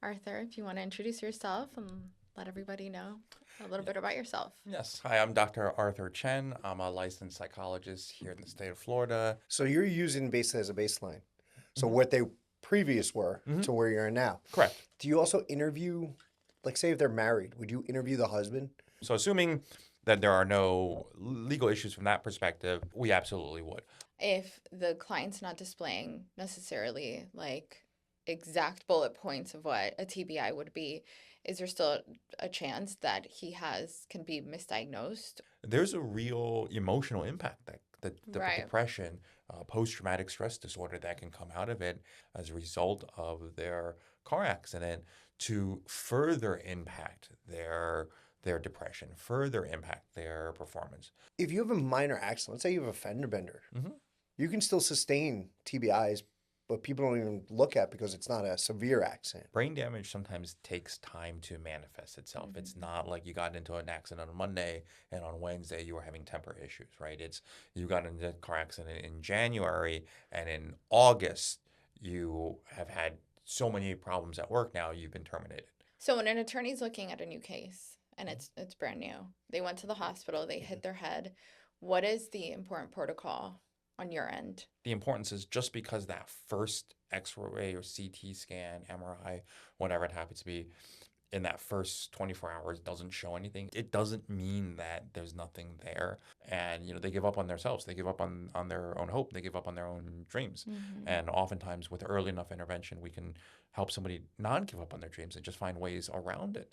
Arthur, if you want to introduce yourself and let everybody know a little Yeah. bit about yourself. Yes. Hi, I'm Dr. Arthur Chen. I'm a licensed psychologist here in the state of Florida. So you're using basically as a baseline. So hmm what they previous were hmm to where you're now. Correct. Do you also interview, like say if they're married, would you interview the husband? So, assuming that there are no legal issues from that perspective, we absolutely would. If the client's not displaying necessarily like exact bullet points of what a TBI would be, is there still a chance that can be misdiagnosed? There's a real emotional impact that the Right. depression, post-traumatic stress disorder that can come out of it as a result of their car accident to further impact their depression, further impact their performance. If you have a minor accident, let's say you have a fender bender, hmm you can still sustain TBIs, but people don't even look at because it's not a severe accident. Brain damage sometimes takes time to manifest itself. It's Mhm. not like you got into an accident on Monday and on Wednesday you were having temper issues, right? It's you got into a car accident in January and in August you have had so many problems at work now you've been terminated. So when an attorney's looking at a new case and it's brand new, they went to the hospital, they hit their head, what is the important protocol on your end? The importance is just because that first X-ray or CT scan, MRI, whatever it happens to be, in that first 24 hours doesn't show anything, it doesn't mean that there's nothing there. And, they give up on themselves. They give up on their own hope. They give up on their own dreams. Hmm. And oftentimes with early enough intervention, we can help somebody not give up on their dreams and just find ways around it.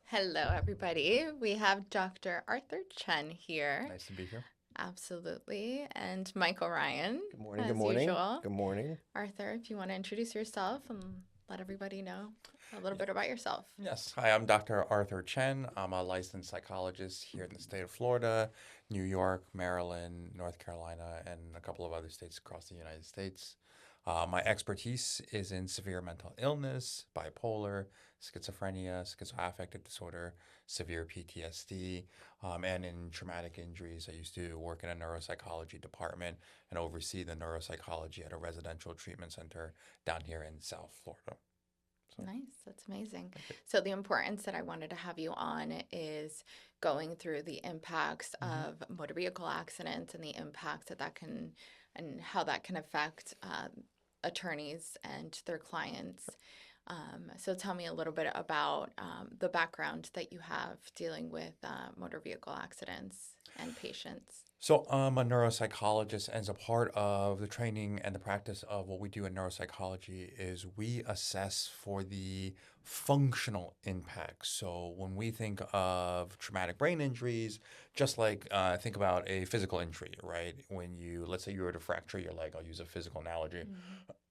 Hello, everybody. We have Dr. Arthur Chen here. Nice to be here. Absolutely. And Michael Ryan, Good morning, good as morning, usual. good morning. Arthur, if you want to introduce yourself and let everybody know a little Yeah. bit about yourself. Yes. Hi, I'm Dr. Arthur Chen. I'm a licensed psychologist here in the state of Florida, New York, Maryland, North Carolina, and a couple of other states across the United States. My expertise is in severe mental illness, bipolar, schizophrenia, schizoaffective disorder, severe PTSD, and in traumatic injuries. I used to work in a neuropsychology department and oversee the neuropsychology at a residential treatment center down here in South Florida. So, Nice. That's amazing. thank you. So, the importance that I wanted to have you on is going through the impacts Mhm. of motor vehicle accidents and the impact that can and how that can affect attorneys and their clients. So, tell me a little bit about the background that you have dealing with motor vehicle accidents and patients. So I'm a neuropsychologist, and as a part of the training and the practice of what we do in neuropsychology is we assess for the functional impacts. So when we think of traumatic brain injuries, just like think about a physical injury, right? Let's say you were to fracture your leg, I'll use a physical analogy.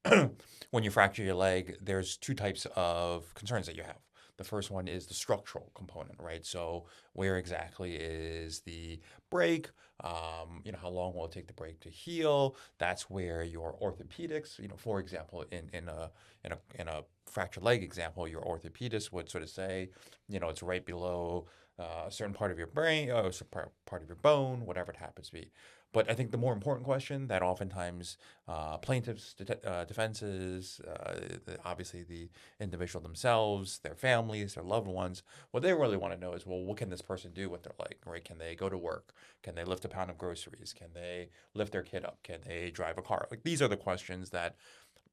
Mhm. When you fracture your leg, there's two types of concerns that you have. The first one is the structural component, right? So where exactly is the break? How long will it take the break to heal? That's where your orthopedics, for example, in a fractured leg example, your orthopedist would sort of say, it's right below a certain part of your brain, a certain part of your bone, whatever it happens to be. But I think the more important question that oftentimes plaintiffs, defenses, obviously the individual themselves, their families, their loved ones, what they really want to know is, well, what can this person do with their leg, right? Can they go to work? Can they lift a pound of groceries? Can they lift their kid up? Can they drive a car? Like these are the questions that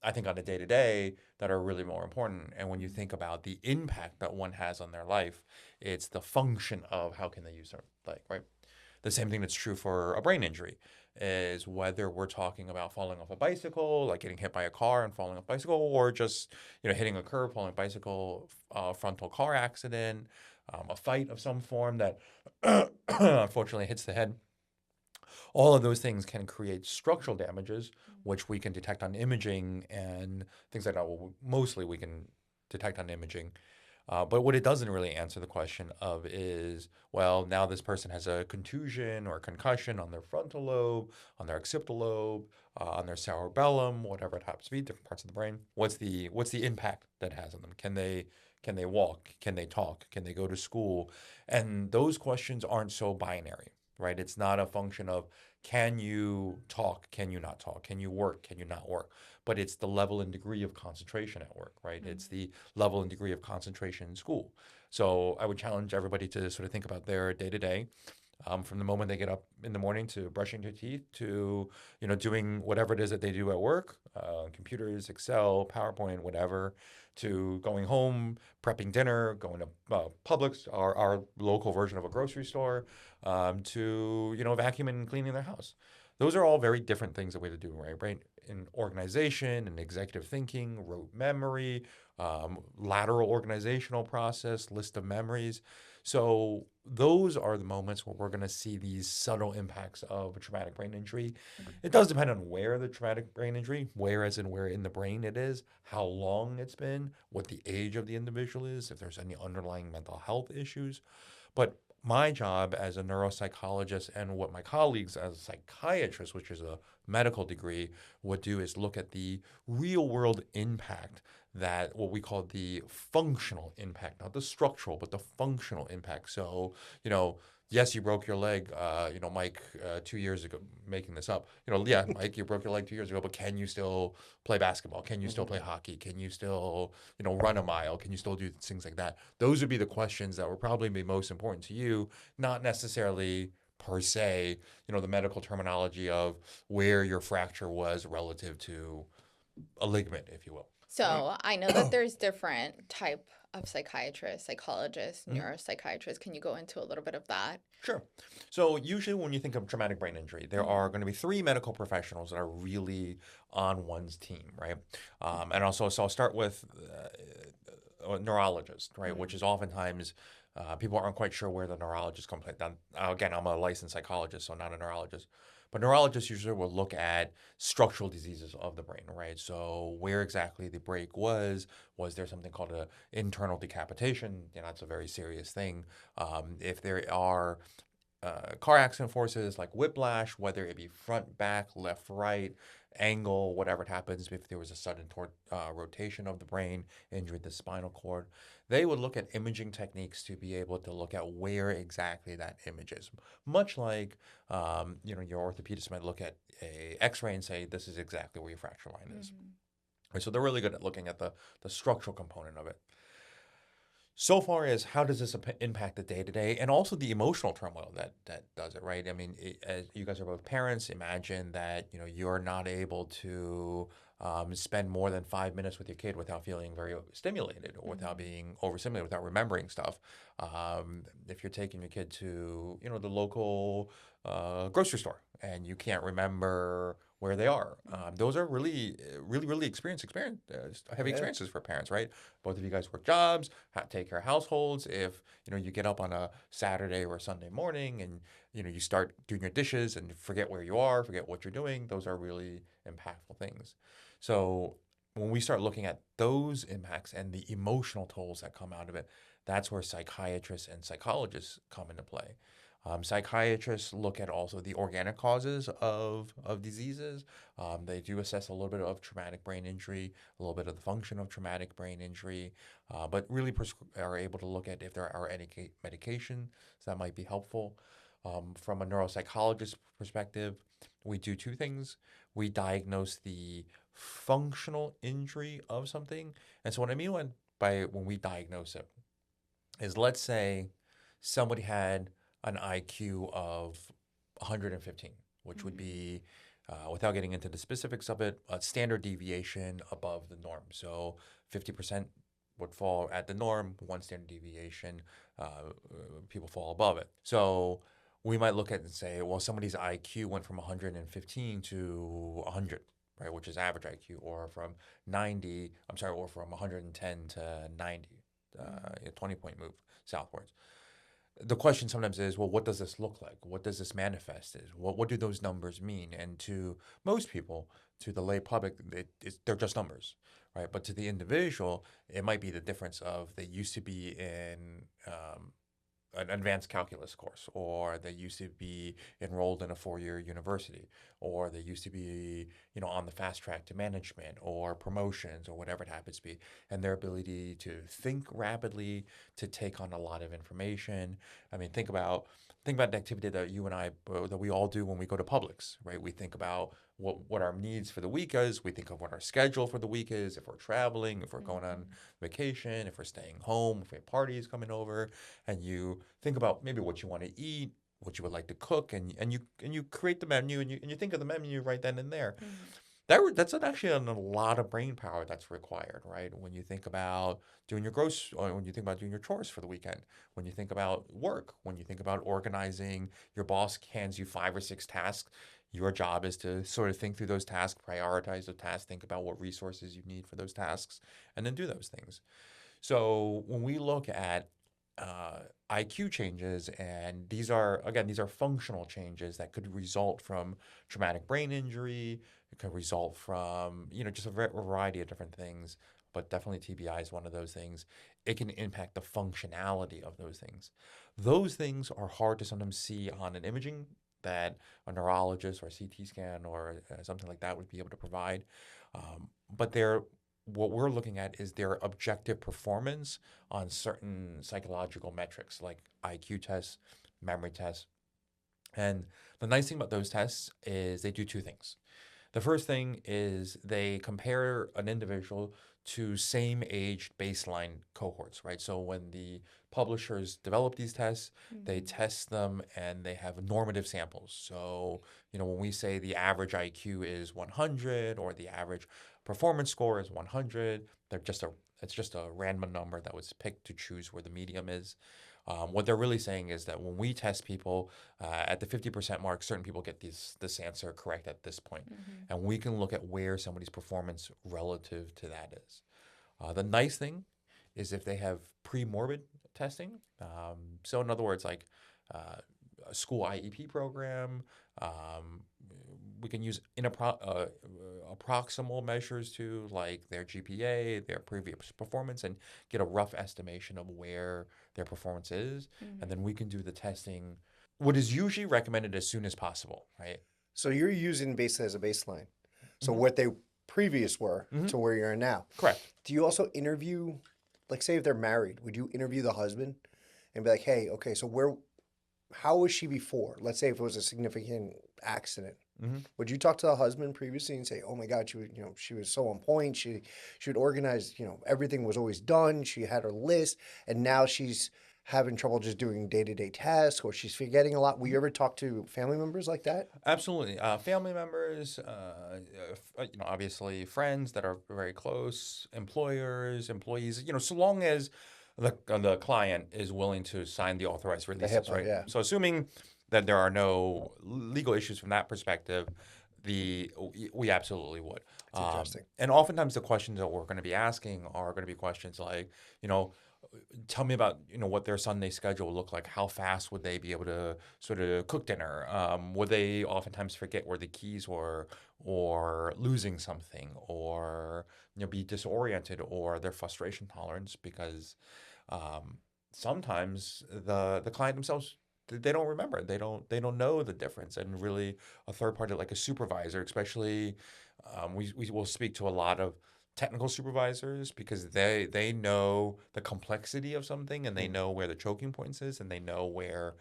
I think on a day to day that are really more important. And when you think about the impact that one has on their life, it's the function of how can they use their leg, right? The same thing that's true for a brain injury is whether we're talking about falling off a bicycle, like getting hit by a car and falling off a bicycle, or just hitting a curb, falling a bicycle, frontal car accident, a fight of some form that unfortunately hits the head. All of those things can create structural damages, which we can detect on imaging and things like that. Well, mostly we can detect on imaging. But what it doesn't really answer the question of is, well, now this person has a contusion or concussion on their frontal lobe, on their occipital lobe, on their cerebellum, whatever it happens to be, different parts of the brain. What's the impact that it has on them? Can they walk? Can they talk? Can they go to school? And those questions aren't so binary, right? It's not a function of Can you talk? Can you not talk? Can you work? Can you not work? But it's the level and degree of concentration at work, right? It's the level and degree of concentration in school. So I would challenge everybody to sort of think about their day to day, from the moment they get up in the morning to brushing their teeth to doing whatever it is that they do at work, computers, Excel, PowerPoint, whatever, to going home, prepping dinner, going to Publix, our local version of a grocery store, to vacuuming and cleaning their house. Those are all very different things that we have to do, right? In organization and executive thinking, rote memory, lateral organizational process, list of memories. So those are the moments where we're going to see these subtle impacts of a traumatic brain injury. It does depend on where the traumatic brain injury, where as in where in the brain it is, how long it's been, what the age of the individual is, if there's any underlying mental health issues. But my job as a neuropsychologist and what my colleagues as psychiatrists, which is a medical degree, would do is look at the real world impact, that what we call the functional impact, not the structural, but the functional impact. So, yes, you broke your leg, Mike, 2 years ago, making this up, yeah, Mike, you broke your leg 2 years ago, but can you still play basketball? Can you still play hockey? Can you still, run a mile? Can you still do things like that? Those would be the questions that would probably be most important to you, not necessarily per se, the medical terminology of where your fracture was relative to a ligament, if you will. So I know that there's different type of psychiatrists, psychologists, Mhm. neuropsychiatrists. Can you go into a little bit of that? Sure. So usually when you think of traumatic brain injury, there are going to be three medical professionals that are really on one's team, right? And also, so I'll start with a neurologist, right? Which is oftentimes people aren't quite sure where the neurologist comes in. Now, again, I'm a licensed psychologist, so not a neurologist. But neurologists usually will look at structural diseases of the brain, right? So where exactly the break was there something called an internal decapitation? That's a very serious thing. If there are car accident forces like whiplash, whether it be front, back, left, right, angle, whatever it happens, if there was a sudden rotation of the brain, injury to the spinal cord, they would look at imaging techniques to be able to look at where exactly that image is. Much like, your orthopedist might look at a X-ray and say, this is exactly where your fracture line is. Right, so they're really good at looking at the structural component of it. So far as how does this impact the day to day, and also the emotional turmoil that does it, right? I mean, as you guys are both parents, imagine that you're not able to spend more than 5 minutes with your kid without feeling very stimulated or without being overstimulated, without remembering stuff. If you're taking your kid to the local grocery store and you can't remember where they are, those are really, really, really heavy Yeah. experiences for parents, right? Both of you guys work jobs, take care of households. If you get up on a Saturday or a Sunday morning and you start doing your dishes and forget where you are, forget what you're doing, those are really impactful things. So when we start looking at those impacts and the emotional tolls that come out of it, that's where psychiatrists and psychologists come into play. Psychiatrists look at also the organic causes of diseases. They do assess a little bit of traumatic brain injury, a little bit of the function of traumatic brain injury, but really are able to look at if there are any medications that might be helpful. From a neuropsychologist perspective, we do two things. We diagnose the functional injury of something. And so what I mean when we diagnose it is, let's say somebody had an IQ of 115, which would be, without getting into the specifics of it, a standard deviation above the norm. So 50% would fall at the norm, one standard deviation, people fall above it. So we might look at it and say, well, somebody's IQ went from 115 to 100, right, which is average IQ, or from 110 to 90, a 20-point move southwards. The question sometimes is, well, what does this look like? What does this manifest as? What do those numbers mean? And to most people, to the lay public, they're just numbers, right? But to the individual, it might be the difference of they used to be in an advanced calculus course, or they used to be enrolled in a 4-year university, or they used to be, on the fast track to management or promotions or whatever it happens to be, and their ability to think rapidly, to take on a lot of information. I mean, think about think about the activity that you and I, that we all do when we go to Publix, right? We think about what our needs for the week is. We think of what our schedule for the week is. If we're traveling, if we're going on Mhm. vacation, if we're staying home, if we have parties coming over, and you think about maybe what you want to eat, what you would like to cook, and you create the menu, and you think of the menu right then and there. Mhm. That's actually a lot of brain power that's required, right? When you think about doing your or when you think about doing your chores for the weekend, when you think about work, when you think about organizing, your boss hands you 5 or 6 tasks. Your job is to sort of think through those tasks, prioritize the tasks, think about what resources you need for those tasks, and then do those things. So when we look at uh, IQ changes, and these are functional changes that could result from traumatic brain injury. It could result from just a variety of different things, but definitely TBI is one of those things. It can impact the functionality of those things. Those things are hard to sometimes see on an imaging that a neurologist or a CT scan or something like that would be able to provide. But what we're looking at is their objective performance on certain psychological metrics like IQ tests, memory tests. And the nice thing about those tests is they do two things. The first thing is they compare an individual to same aged baseline cohorts, right? So when the publishers develop these tests, they Mhm. test them and they have normative samples. So, when we say the average IQ is 100 or the average performance score is 100, it's just a random number that was picked to choose where the medium is. What they're really saying is that when we test people at the 50% mark, certain people get this answer correct at this point. Mhm. And we can look at where somebody's performance relative to that is. The nice thing is if they have pre-morbid testing. So in other words, like a school IEP program, um, we can use approximal measures to like their GPA, their previous performance, and get a rough estimation of where their performance is. And then Mhm. we can do the testing, what is usually recommended as soon as possible, right? So you're using basically as a baseline. So Hmm. what they previous were Hmm. to where you're now. Correct. Do you also interview, like, say if they're married, would you interview the husband and be like, hey, okay, so how was she before? Let's say if it was a significant accident. Hmm. Would you talk to the husband previously and say, "Oh my God, she was so on point. She would organize. Everything was always done. She had her list, and now she's having trouble just doing day-to-day tasks, or she's forgetting a lot." Will you ever talk to family members like that? Absolutely. Family members, obviously friends that are very close, employers, employees, so long as the client is willing to sign the authorized The releases, HIPAA, right? yeah, So assuming that there are no legal issues from that perspective, we absolutely would. it's interesting. And oftentimes the questions that we're going to be asking are going to be questions like, tell me about what their Sunday schedule will look like. How fast would they be able to sort of cook dinner? Would they oftentimes forget where the keys were, or losing something, or be disoriented, or their frustration tolerance? Because sometimes the client themselves, they don't remember. They don't know the difference. And really, a third party like a supervisor, especially, we will speak to a lot of technical supervisors because they know the complexity of something, and they Mm. know where the choking points is, and they know where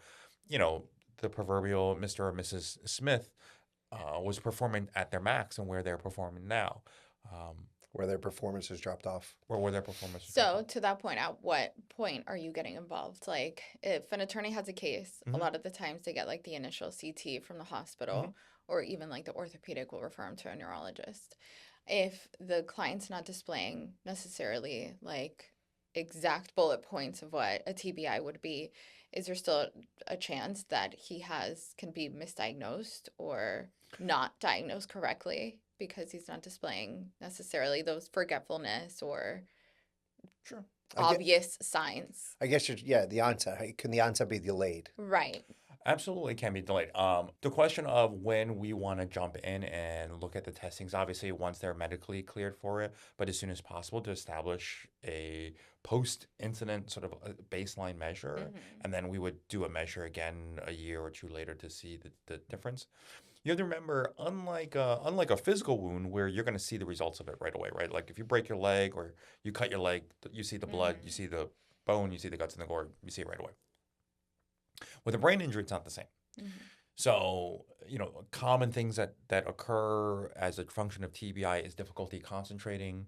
you know the proverbial Mr. or Mrs. Smith was performing at their max and where they're performing now, um, Where their performance has dropped off. or where their performance is dropping. So, to that point, at what point are you getting involved? Like, if an attorney has a case, a Hmm. lot of the times they get like the initial CT from the Hmm. hospital, or even like the orthopedic will refer them to a neurologist. If the client's not displaying necessarily like exact bullet points of what a TBI would be, is there still a chance that can be misdiagnosed or not diagnosed correctly because he's not displaying necessarily those forgetfulness or Sure. I get. obvious signs? I guess yeah. The onset. Can the onset be delayed? Right. Absolutely can be delayed. The question of when we want to jump in and look at the testings, obviously once they're medically cleared for it, but as soon as possible to establish a post-incident sort of a baseline measure, Hmm. and then we would do a measure again a year or two later to see the difference. You have to remember, unlike a physical wound where you're going to see the results of it right away, right? Like if you break your leg or you cut your leg, you see the blood, you Hmm. see the bone, you see the guts and the gore, you see it right away. With a brain injury, it's not the same. Mm-hmm. So, common things that occur as a function of TBI is difficulty concentrating,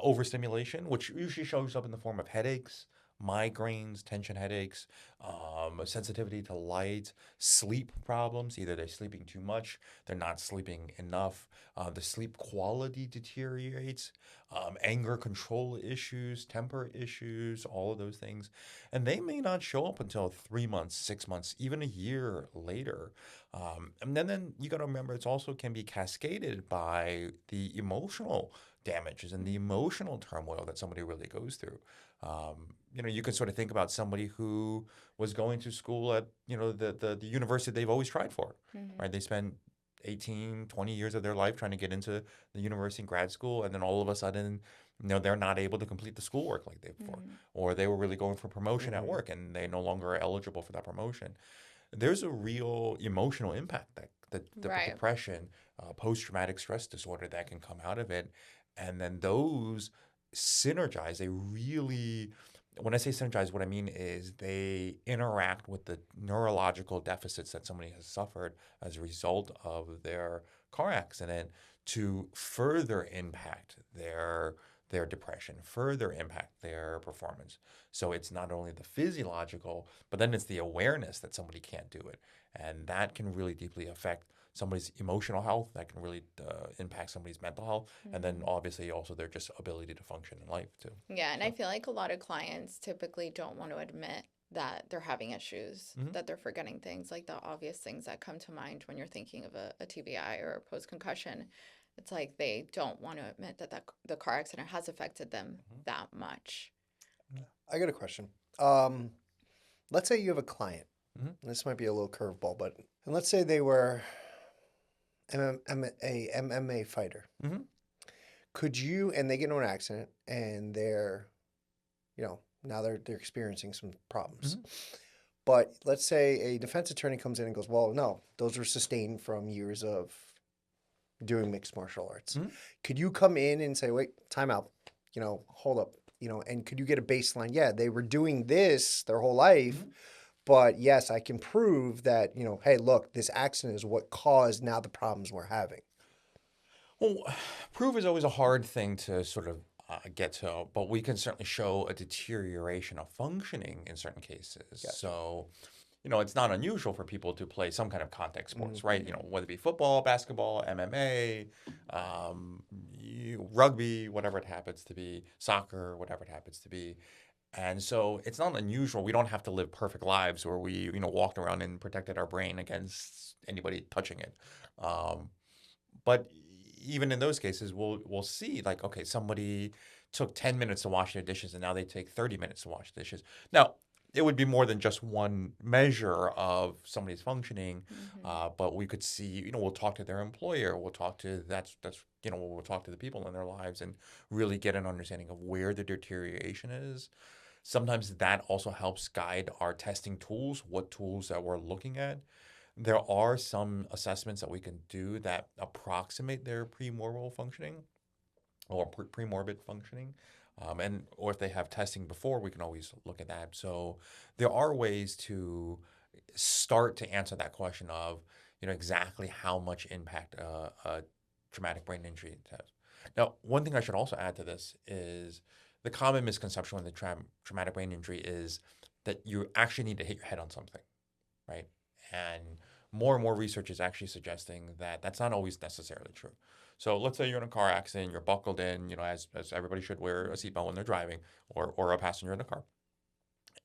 overstimulation, which usually shows up in the form of headaches, migraines, tension headaches, sensitivity to light, sleep problems. Either they're sleeping too much, they're not sleeping enough, the sleep quality deteriorates, anger control issues, temper issues, all of those things. And they may not show up until 3 months, 6 months, even a year later. And then you got to remember it's also can be cascaded by the emotional damages and the emotional turmoil that somebody really goes through. You can sort of think about somebody who was going to school at, the university they've always tried for, Mm-hmm. right? They spend 18, 20 years of their life trying to get into the university and grad school, and then all of a sudden, they're not able to complete the schoolwork like they before, Mm-hmm. or they were really going for promotion at Mm-hmm. work and they no longer are eligible for that promotion. There's a real emotional impact that the Right. depression, post-traumatic stress disorder that can come out of it. And then those synergize. They really, when I say synergize, what I mean is they interact with the neurological deficits that somebody has suffered as a result of their car accident to further impact their depression, further impact their performance. So it's not only the physiological, but then it's the awareness that somebody can't do it. And that can really deeply affect somebody's emotional health. That can really impact somebody's mental health. And then Mm-hmm. obviously also their just ability to function in life too. Yeah, and I So, feel like a lot of clients typically don't want to admit that they're having issues, mhm. that they're forgetting things, like the obvious things that come to mind when you're thinking of a TBI or a post concussion. It's like they don't want to admit that the car accident has affected them Mhm. that much. I got a question. Um, let's say you have a client. Mhm. This might be a little curveball, but and let's say they were a MMA fighter. Mhm. Could you and they get into an accident and they're, now they're experiencing some problems. Mhm. But let's say a defense attorney comes in and goes, "Well, no, those were sustained from years of doing mixed martial arts." Mhm. Could you come in and say, "Wait, time out, hold up, and could you get a baseline? Yeah, they were doing this their whole life, Mhm. but yes, I can prove that, hey, look, this accident is what caused now the problems we're having." Well, proof is always a hard thing to sort of get to, but we can certainly show a deterioration of functioning in certain cases. Gotcha. So, it's not unusual for people to play some kind of contact Mm-hmm. sports, right? Mm-hmm. Whether it be football, basketball, MMA, rugby, whatever it happens to be, soccer, whatever it happens to be. And so it's not unusual. We don't have to live perfect lives where we, walked around and protected our brain against anybody touching it. Um, but even in those cases, we'll see like, okay, somebody took 10 minutes to wash their dishes and now they take 30 minutes to wash dishes. Now, it would be more than just one measure of somebody's functioning, Mm-hmm. but we could see, we'll talk to their employer, we'll talk to we'll talk to the people in their lives and really get an understanding of where the deterioration is. Sometimes that also helps guide our testing tools, what tools that we're looking at. There are some assessments that we can do that approximate their premorbal functioning or premorbid functioning. And or if they have testing before, we can always look at that. So there are ways to start to answer that question of, exactly how much impact a traumatic brain injury has. Now, one thing I should also add to this is the common misconception with the traumatic brain injury is that you actually need to hit your head on something, right? And more research is actually suggesting that that's not always necessarily true. So let's say you're in a car accident, you're buckled in, as everybody should wear a seatbelt when they're driving, or a passenger in the car,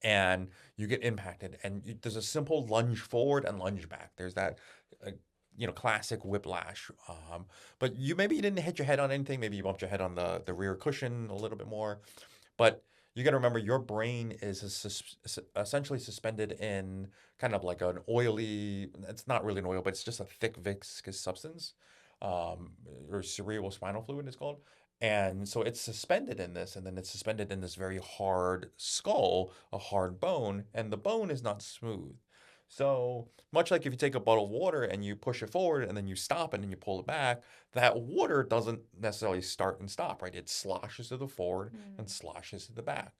and you get impacted, and there's a simple lunge forward and lunge back. There's that, uh, classic whiplash. But maybe you didn't hit your head on anything. Maybe you bumped your head on the rear cushion a little bit more, but you got to remember your brain is essentially suspended in kind of like an oily, it's not really an oil, but it's just a thick viscous substance, um, or cerebral spinal fluid is called. And so it's suspended in this, and then it's suspended in this very hard skull, a hard bone, and the bone is not smooth. So much like if you take a bottle of water and you push it forward and then you stop and then you pull it back, that water doesn't necessarily start and stop, right? It sloshes to the forward and Mm. sloshes to the back.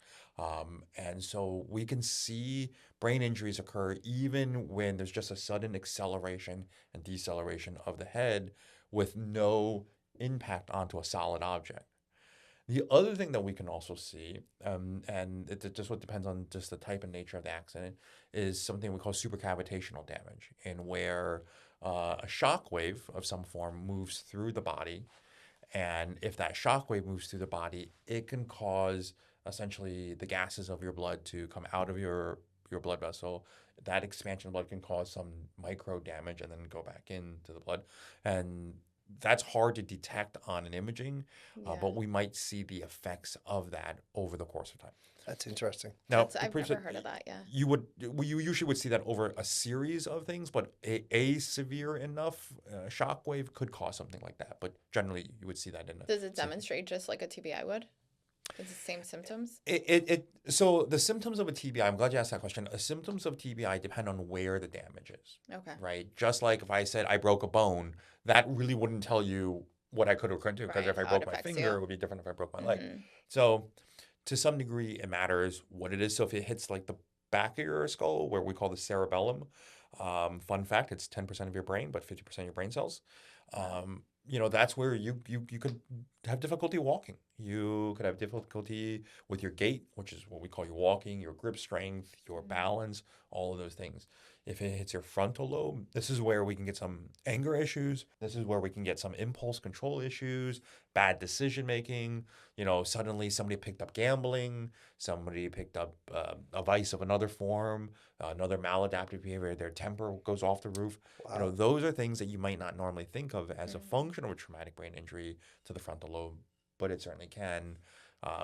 And so we can see brain injuries occur even when there's just a sudden acceleration and deceleration of the head with no impact onto a solid object. The other thing that we can also see, and it just what depends on just the type and nature of the accident, is something we call supercavitational damage, in where a shock wave of some form moves through the body, and if that shock wave moves through the body, it can cause essentially the gases of your blood to come out of your blood vessel. That expansion of blood can cause some micro damage and then go back into the blood, and that's hard to detect on an imaging, Yeah. but we might see the effects of that over the course of time. That's interesting. Now, I've pretty never much, heard of that, yeah. you usually would see that over a series of things, but a severe enough shock wave could cause something like that. But generally, you would see that in a Does it single. demonstrate just like a TBI would? It's the same symptoms? So the symptoms of a TBI, I'm glad you asked that question. The symptoms of TBI depend on where the damage is, Okay. right? Just like if I said I broke a bone, that really wouldn't tell you what I could or couldn't do, because Right. if I How it broke my affects finger, it you. would be different if I broke my leg. Mm-hmm. So to some degree, it matters what it is. So if it hits like the back of your skull, where we call the cerebellum, fun fact, it's 10% of your brain, but 50% of your brain cells. Wow. That's where you could have difficulty walking. You could have difficulty with your gait, which is what we call your walking, your grip strength, your Mm. balance, all of those things. If it hits your frontal lobe, this is where we can get some anger issues. This is where we can get some impulse control issues, bad decision making. Suddenly somebody picked up gambling, somebody picked up a vice of another form, another maladaptive behavior, their temper goes off the roof. Wow. Those are things that you might not normally think of as a Mm. function of a traumatic brain injury to the frontal lobe, but it certainly can.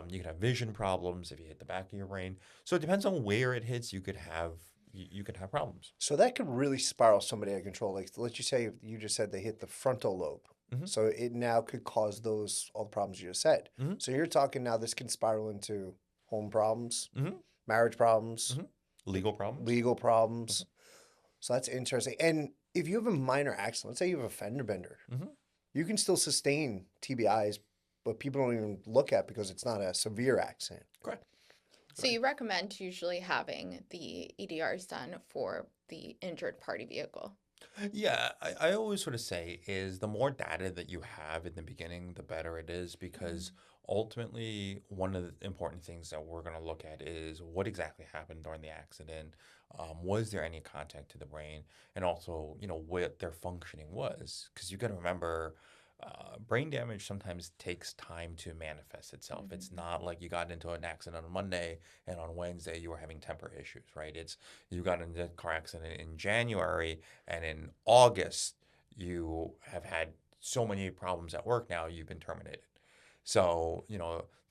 You can have vision problems if you hit the back of your brain. So it depends on where it hits. You could have problems. So that could really spiral somebody out of control. Like, let's just say you just said they hit the frontal lobe. Mhm. So it now could cause all the problems you just said. Mhm. So you're talking now this can spiral into home problems, Mhm. marriage problems, Mhm. Legal problems. legal problems. So that's interesting. And if you have a minor accident, let's say you have a fender bender, Mhm. you can still sustain TBIs, but people don't even look at because it's not a severe accident. Correct. So you recommend usually having the EDRs done for the injured party vehicle. Yeah, I always sort of say is the more data that you have in the beginning, the better it is, because ultimately one of the important things that we're going to look at is what exactly happened during the accident. Was there any contact to the brain, and also what their functioning was, because you got to remember. Brain damage sometimes takes time to manifest itself. It's Mm-hmm. not like you got into an accident on Monday and on Wednesday you were having temper issues, right? It's you got into a car accident in January, and in August, you have had so many problems at work now, you've been terminated. So,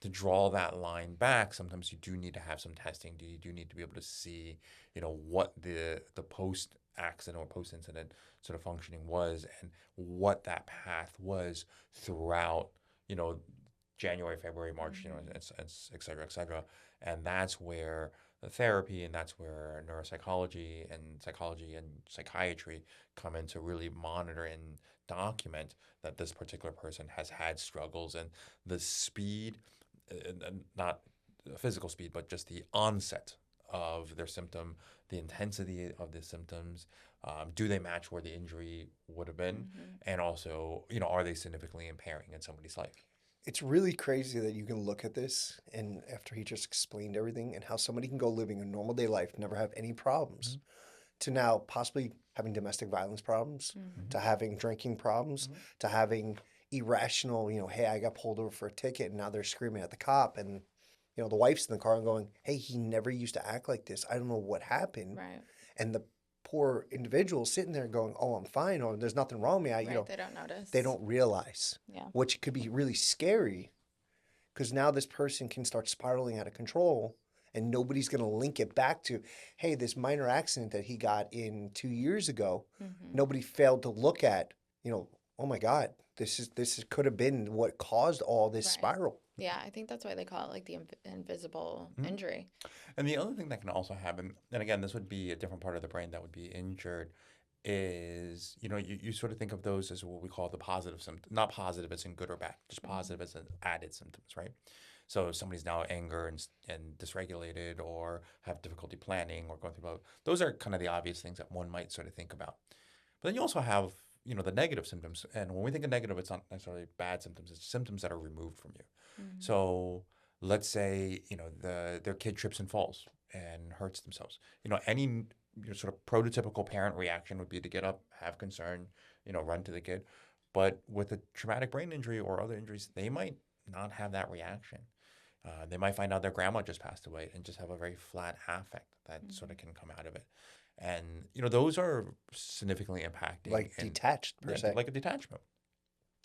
to draw that line back, sometimes you do need to have some testing. You do need to be able to see, what the post accident or post incident sort of functioning was, and what that path was throughout, you know, January, February, March, Mm-hmm. et cetera, et cetera. And that's where the therapy, and that's where neuropsychology and psychology and psychiatry come in to really monitor and document that this particular person has had struggles, and the speed, and not physical speed, but just the onset of their symptom, the intensity of the symptoms. Do they match where the injury would have been? Mm-hmm. And also, are they significantly impairing in somebody's life? It's really crazy that you can look at this and after he just explained everything and how somebody can go living a normal day life, never have any problems, to now possibly having domestic violence problems, Mm-hmm. to having drinking problems, Mhm. to having irrational, hey, I got pulled over for a ticket and now they're screaming at the cop and the wife's in the car and going, hey, he never used to act like this. I don't know what happened. Right. And the poor individual sitting there going, oh, I'm fine, or there's nothing wrong with me. Right. They don't notice. They don't realize, Yeah. which could be really scary because now this person can start spiraling out of control and nobody's going to link it back to, hey, this minor accident that he got in 2 years ago, Mm-hmm. nobody failed to look at, oh my God, this could have been what caused all this Right. spiral. Yeah, I think that's why they call it like the invisible Mhm. injury. And the other thing that can also happen, and again, this would be a different part of the brain that would be injured, is, you sort of think of those as what we call the positive symptom, not positive as in good or bad, just Mhm. positive as in added symptoms, right? So if somebody's now anger and dysregulated or have difficulty planning or going through both, those are kind of the obvious things that one might sort of think about. But then you also have, the negative symptoms. And when we think of negative, it's not necessarily bad symptoms, it's symptoms that are removed from you. Mhm. So let's say, their kid trips and falls and hurts themselves. Any sort of prototypical parent reaction would be to get up, have concern, run to the kid. But with a traumatic brain injury or other injuries, they might not have that reaction. They might find out their grandma just passed away and just have a very flat affect that sort of Mhm. can come out of it. And, those are significantly impacting Like and detached per yeah, se. like a detachment.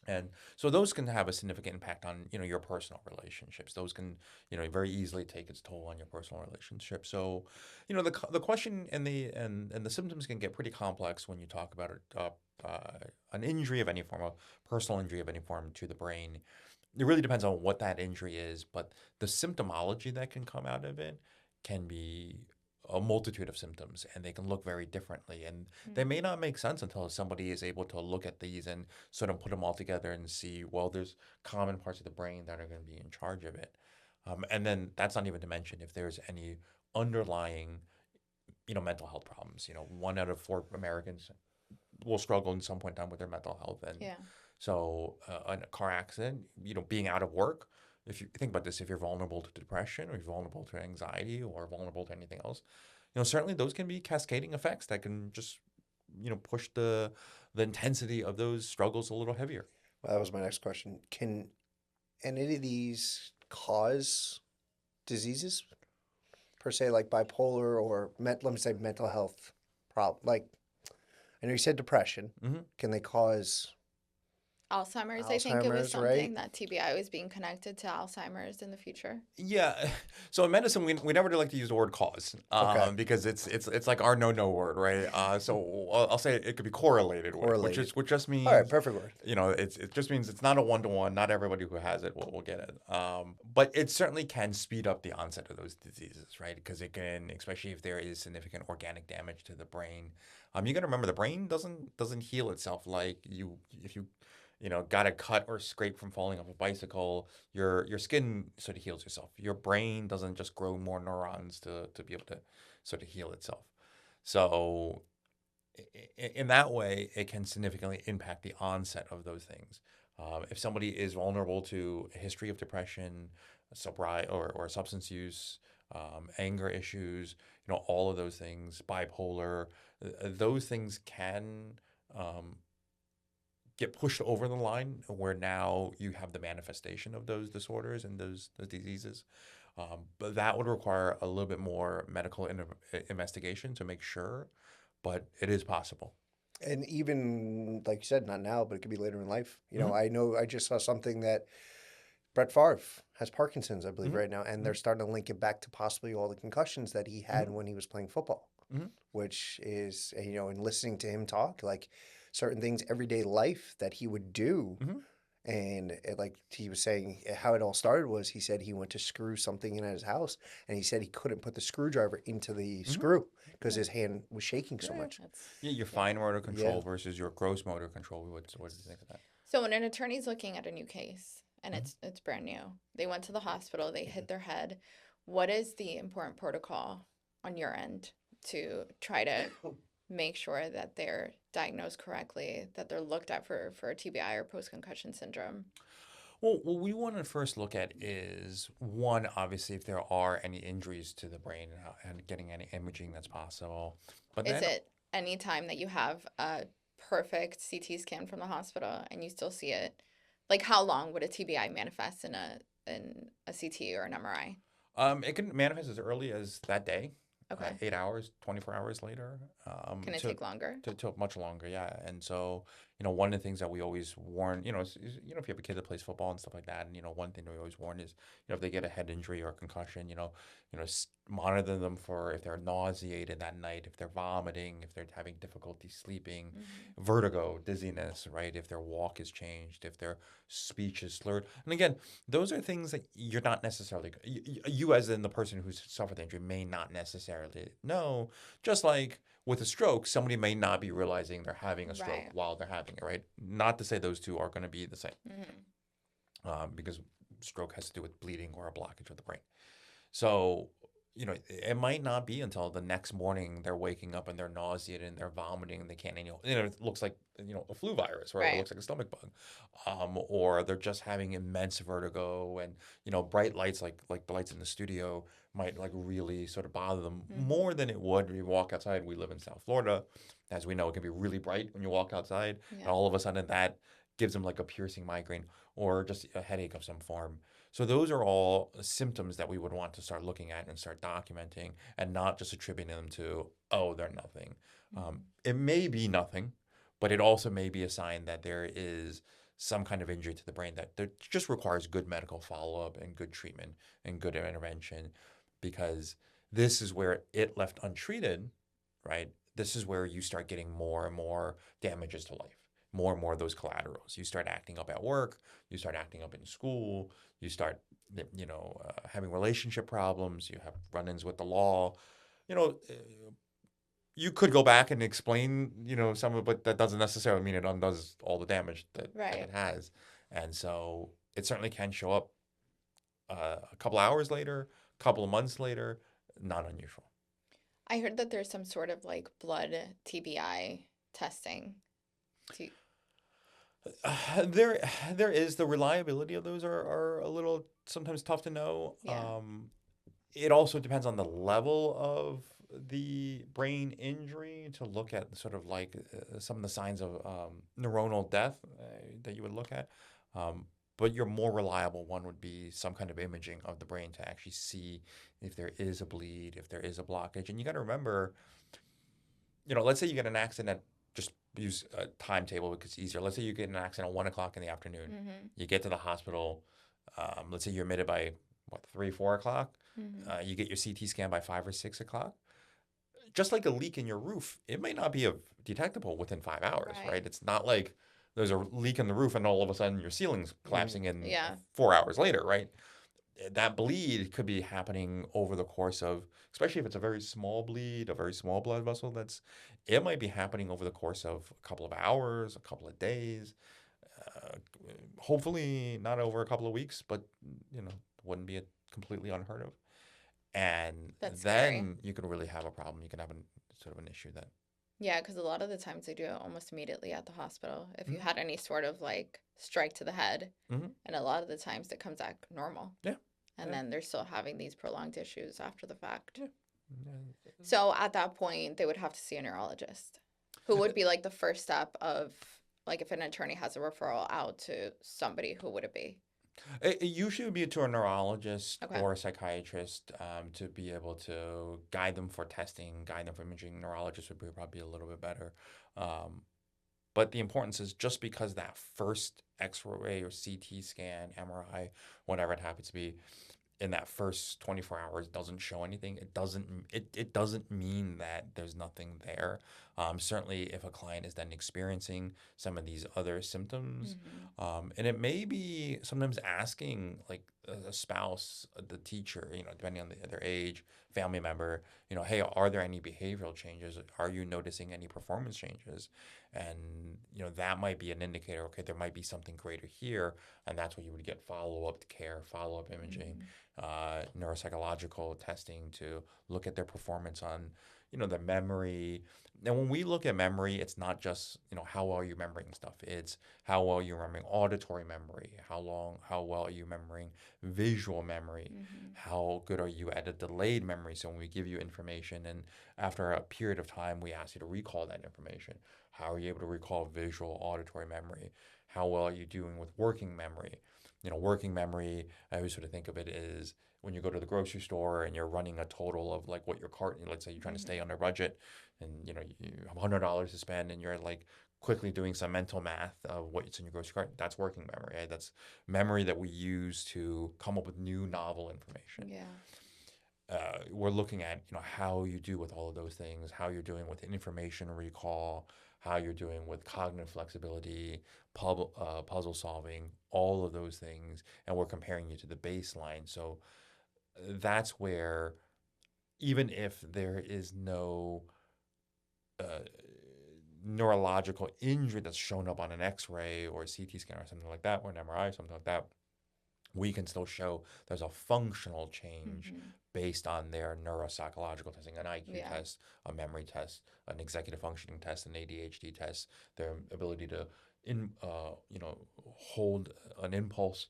And so those can have a significant impact on, your personal relationships. Those can, very easily take its toll on your personal relationship. So, the question and the symptoms can get pretty complex when you talk about an injury of any form, a personal injury of any form to the brain. It really depends on what that injury is, but the symptomology that can come out of it can be a multitude of symptoms, and they can look very differently. And they may Mhm. not make sense until somebody is able to look at these and sort of put them all together and see, well, there's common parts of the brain that are going to be in charge of it. And then that's not even to mention if there's any underlying, mental health problems. 1 out of 4 Americans will struggle in some point in time with their mental health. And Yeah. so, in a car accident, being out of work, if you think about this, if you're vulnerable to depression or you're vulnerable to anxiety or vulnerable to anything else, certainly those can be cascading effects that can just, push the intensity of those struggles a little heavier. Well, that was my next question. Can any of these cause diseases per se, like bipolar or let me say mental health problem? Like I know you said depression. Hmm. Can they cause Alzheimer's, I think it was Alzheimer's, right? something that TBI was being connected to Alzheimer's in the future. Yeah. So in medicine, we never do like to use the word cause, Okay, because it's like our no word, right? So I'll say it could be correlated with, correlated. which just All right, means, perfect word. it just means it's not a one-to-one. Not everybody who has it will get it. But it certainly can speed up the onset of those diseases, right? Because it can, especially if there is significant organic damage to the brain. You got to remember the brain doesn't heal itself like if you got a cut or scrape from falling off a bicycle. Your skin sort of heals yourself. Your brain doesn't just grow more neurons to be able to sort of heal itself. So in that way, it can significantly impact the onset of those things. If somebody is vulnerable to a history of depression, sobriety or substance use, anger issues, all of those things, bipolar, those things can um, get pushed over the line where now you have the manifestation of those disorders and those diseases. But that would require a little bit more medical investigation to make sure, but it is possible. And even like you said, not now, but it could be later in life. Hmm. I know I just saw something that Brett Favre has Parkinson's, I believe, Hmm. right now, and Hmm. they're starting to link it back to possibly all the concussions that he had Hmm. when he was playing football, Hmm. which is, and listening to him talk, like certain things, everyday life that he would do. Hmm. And like he was saying, how it all started was he said he went to screw something in at his house, and he said he couldn't put the screwdriver into the Hmm. screw because Yeah. his hand was shaking so Yeah, yeah. much. That's, Yeah, your yeah. fine motor Yeah. control versus your gross motor control. What do you think of that? So when an attorney's looking at a new case and Hmm. it's brand new, they went to the hospital, they Mhm. hit their head. What is the important protocol on your end to try to make sure that they're diagnosed correctly, that they're looked at for a TBI or post-concussion syndrome? Well, what we want to first look at is one, obviously, if there are any injuries to the brain and getting any imaging that's possible. But Is then, it any time that you have a perfect CT scan from the hospital and you still see it? Like how long would a TBI manifest in a CT or an MRI? it can manifest as early as that day. Okay. 8 hours, 24 hours later, Can it take longer? to much longer, yeah. And so, one of the things that we always warn, if you have a kid that plays football and stuff like that, and one thing that we always warn is, if they get a head injury or a concussion, monitor them for if they're nauseated that night, if they're vomiting, if they're having difficulty sleeping, Mm-hmm. vertigo, dizziness, right? If their walk is changed, if their speech is slurred. And again, those are things that you're not necessarily, you as in the person who's suffered the injury may not necessarily know. Just like with a stroke, somebody may not be realizing they're having a stroke Right. while they're having it, right? Not to say those two are going to be the same, Mm-hmm. because stroke has to do with bleeding or a blockage of the brain. So, it might not be until the next morning they're waking up and they're nauseated and they're vomiting and they can't, it looks like, a flu virus, right? It Right. looks like a stomach bug. Or they're just having immense vertigo and, bright lights like the lights in the studio might like really sort of bother them Mm-hmm. more than it would when you walk outside. We live in South Florida. As we know, it can be really bright when you walk outside, and Yeah. all of a sudden that gives them like a piercing migraine or just a headache of some form. So those are all symptoms that we would want to start looking at and start documenting and not just attributing them to, oh, they're nothing. Mm-hmm. It may be nothing, but it also may be a sign that there is some kind of injury to the brain that just requires good medical follow-up and good treatment and good intervention, because this is where it left untreated, right? This is where you start getting more and more damages to life, more and more of those collaterals. You start acting up at work, you start acting up in school, you start, having relationship problems, you have run-ins with the law. You know, uh, you could go back and explain, some of it, but that doesn't necessarily mean it undoes all the damage that Right. it has. And so it certainly can show up a couple hours later, a couple of months later, not unusual. I heard that there's some sort of like blood TBI testing. Do you, There, there is the reliability of those are a little sometimes tough to know. yeah. It also depends on the level of the brain injury to look at sort of like some of the signs of neuronal death that you would look at. Um, but your more reliable one would be some kind of imaging of the brain to actually see if there is a bleed, if there is a blockage. And you got to remember, let's say you get an accident, just use a timetable because it's easier. Let's say you get in an accident at 1 o'clock in the afternoon. Mm-hmm. You get to the hospital. Let's say you're admitted by what, 3, 4 o'clock. Mm-hmm. You get your CT scan by 5 or 6 o'clock. Just like a leak in your roof, it may not be detectable within 5 hours, Right. right? It's not like there's a leak in the roof and all of a sudden your ceiling's Mhm. collapsing in Yeah. 4 hours later, right? That bleed could be happening over the course of, especially if it's a very small bleed, a very small blood vessel, it might be happening over the course of a couple of hours, a couple of days, uh, hopefully not over a couple of weeks, but, wouldn't be completely unheard of. And That's scary. then you could really have a problem. You can have sort of an issue then. Yeah, because a lot of the times they do it almost immediately at the hospital if you Mhm. had any sort of like strike to the head. Mhm. And a lot of the times it comes back normal. Yeah. And Yeah. then they're still having these prolonged issues after the fact. Yeah. Yeah. So at that point, they would have to see a neurologist, who would be like the first step of like if an attorney has a referral out to somebody, who would it be? It usually would be to a neurologist Okay. or a psychiatrist to be able to guide them for testing, guide them for imaging. Neurologist would be probably a little bit better. Um, but the importance is just because that first X-ray or CT scan, MRI, whatever it happens to be, in that first 24 hours doesn't show anything, it doesn't mean that there's nothing there. Certainly if a client is then experiencing some of these other symptoms, Mm-hmm. and it may be sometimes asking like a spouse, the teacher, depending on their age, family member, hey, are there any behavioral changes? Are you noticing any performance changes? And that might be an indicator, okay, there might be something greater here, and that's where you would get follow-up care, follow-up imaging, Mm-hmm. neuropsychological testing to look at their performance on, their memory. And when we look at memory, it's not just, how well you're remembering stuff. It's how well you're remembering auditory memory, how well are you remembering visual memory, Mm-hmm. how good are you at a delayed memory. So when we give you information and after a period of time, we ask you to recall that information. How are you able to recall visual, auditory memory? How well are you doing with working memory? Working memory, I always sort of think of it as when you go to the grocery store and you're running a total of like what your cart, let's say you're trying to stay under budget, and you have $100 to spend, and you're like quickly doing some mental math of what's in your grocery cart. That's working memory. Right? That's memory that we use to come up with new novel information. Yeah. We're looking at how you do with all of those things, how you're doing with information recall, how you're doing with cognitive flexibility, puzzle solving, all of those things, and we're comparing you to the baseline. So that's where, even if there is no uh, neurological injury that's shown up on an X-ray or a CT scan or something like that, or an MRI, something like that, we can still show there's a functional change based on their neuropsychological testing, an IQ test, a memory test, an executive functioning test, an ADHD test, their ability to hold an impulse.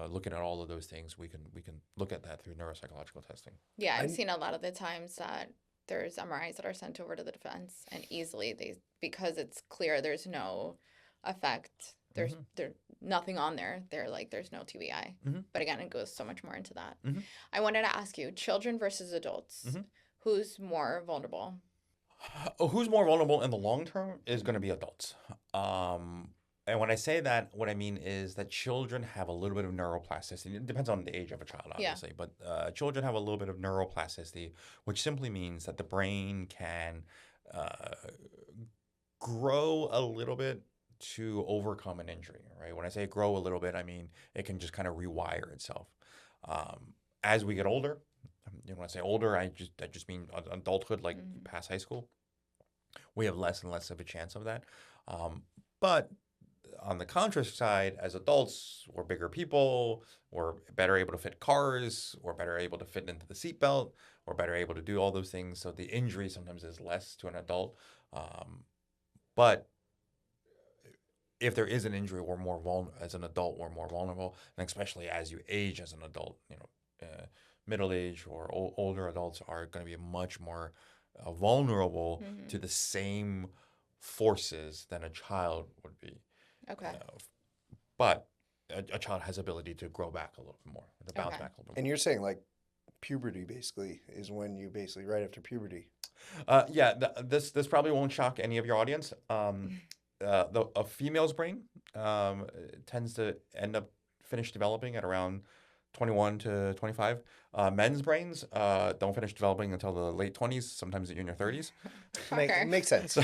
Looking at all of those things, we can look at that through neuropsychological testing. Yeah, I've I seen a lot of the times that there's MRIs that are sent over to the defense, and easily because it's clear there's no effect, there's nothing on there. They're like, there's no TBI. But again, it goes so much more into that. I wanted to ask you, children versus adults, who's more vulnerable? Who's more vulnerable in the long term is going to be adults. And when I say that, what I mean is that children have a little bit of neuroplasticity. It depends on the age of a child, obviously, but children have a little bit of neuroplasticity, which simply means that the brain can grow a little bit to overcome an injury, right? When I say grow a little bit, I mean it can just kind of rewire itself. As we get older, when I say older, I just mean adulthood, like past high school. We have less and less of a chance of that. But on the contrary side, as adults, we're bigger people, we're better able to fit cars, we're better able to fit into the seatbelt, we're better able to do all those things. So the injury sometimes is less to an adult. But if there is an injury, we're more vulnerable. As an adult, we're more vulnerable, and especially as you age as an adult, middle age or older adults are going to be much more vulnerable to the same forces than a child would be. Okay. But a child has ability to grow back a little bit more, to bounce back a little bit And you're saying like puberty basically is when you basically right after puberty. more. This probably won't shock any of your audience. A female's brain tends to finish developing at around 21 to 25. Men's brains don't finish developing until the late 20s, sometimes in your 30s. Makes sense.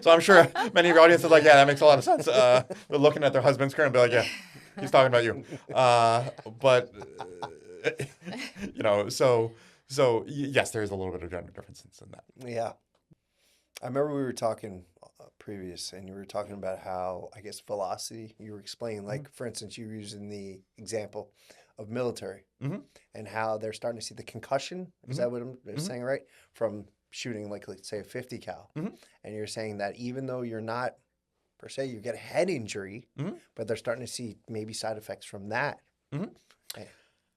So I'm sure many of your audience is like, yeah, that makes a lot of sense. They're looking at their husband's current and be like, yeah, he's talking about you. But yes, there is a little bit of gender difference in that. Yeah. I remember we were talking previous, and you were talking about how, I guess, velocity, you were explaining, like, for instance, you were using the example of military and how they're starting to see the concussion. Is that what I'm saying, right? From shooting, like, let's say a 50 cal. And you're saying that even though you're not, per se, you get a head injury, but they're starting to see maybe side effects from that.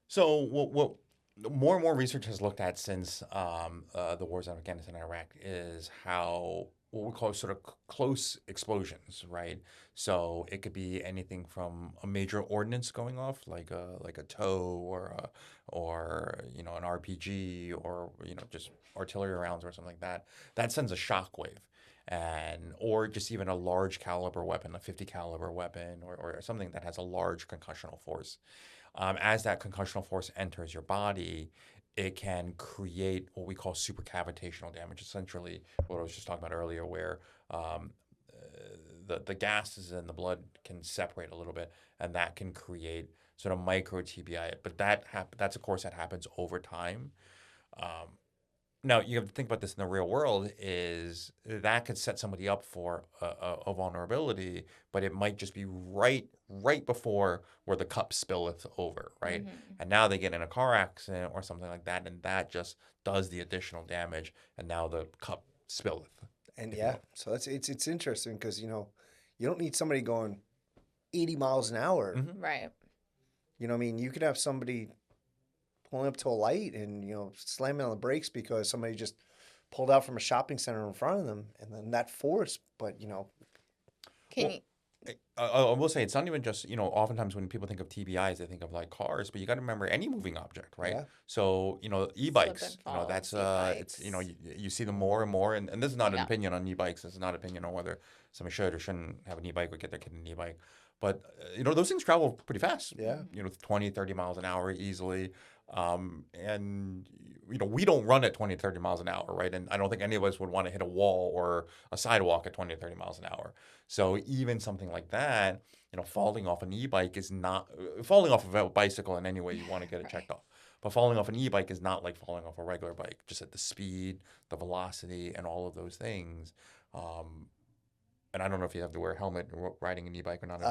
So what more and more research has looked at since the wars in Afghanistan and Iraq is how what we call sort of close explosions, right? So it could be anything from a major ordnance going off, like a TOW or an RPG or just artillery rounds or something like that. That sends a shockwave, or just even a large caliber weapon, a 50 caliber weapon, or something that has a large concussional force. As that concussional force enters your body, it can create what we call supercavitational damage, essentially what I was just talking about earlier, where the gases in the blood can separate a little bit, and that can create sort of micro TBI. But that's a course that happens over time. Now, you have to think about this in the real world, is that could set somebody up for a vulnerability, but it might just be right before where the cup spilleth over, right? And now they get in a car accident or something like that, and that just does the additional damage, and now the cup spilleth. And so it's interesting because, you don't need somebody going 80 miles an hour. Right. You know what I mean? You could have somebody pulling up to a light and, slamming on the brakes because somebody just pulled out from a shopping center in front of them, and then that force, but, Can you I will say it's not even just, oftentimes when people think of TBIs, they think of like cars, but you got to remember any moving object, right? Yeah. So, Slip e-bikes, and falls, that's, it's, e-bikes. you see them more and more. And this is not an Yeah. opinion on e-bikes. This is not an opinion on whether somebody should or shouldn't have an e-bike or get their kid an e-bike. But, those things travel pretty fast, Yeah. 20, 30 miles an hour easily. And, we don't run at 20, 30 miles an hour, right? And I don't think any of us would want to hit a wall or a sidewalk at 20 or 30 miles an hour. So even something like that, falling off an e-bike is not falling off of a bicycle in any way you want to get it Right. checked off. But falling off an e-bike is not like falling off a regular bike, just at the speed, the velocity, and all of those things. Um, and I don't know if you have to wear a helmet riding an e-bike or not.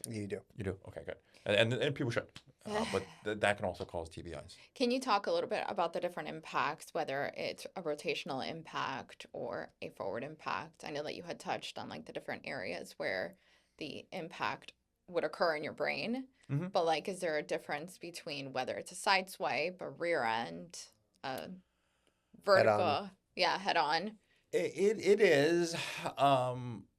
You do. You do? Okay, good. And people should. But that can also cause TBIs. Can you talk a little bit about the different impacts, whether it's a rotational impact or a forward impact? I know that you had touched on like the different areas where the impact would occur in your brain, Hmm. but like, is there a difference between whether it's a side swipe, a rear end, a Head on. vertical, yeah, head on? It is.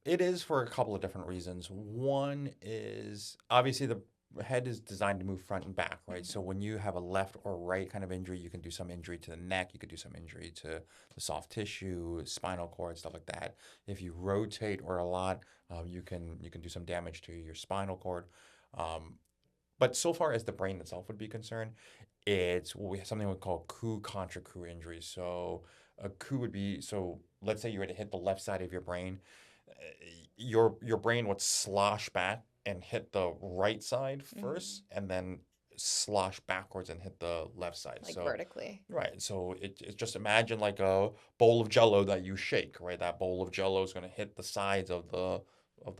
It is for a couple of different reasons. One is obviously the head is designed to move front and back, right? So when you have a left or right kind of injury, you can do some injury to the neck, you could do some injury to the soft tissue, spinal cord, stuff like that. If you rotate or a lot, you can do some damage to your spinal cord. Um, but so far as the brain itself would be concerned, it's what we something we call coup contra coup injuries. So a coup would be, so let's say you were to hit the left side of your brain, uh, your brain would slosh back and hit the right side Mhm. first, and then slosh backwards and hit the left side. Like So vertically. right, so it's just imagine like a bowl of Jello that you shake, right? That bowl of Jello is going to hit the sides of the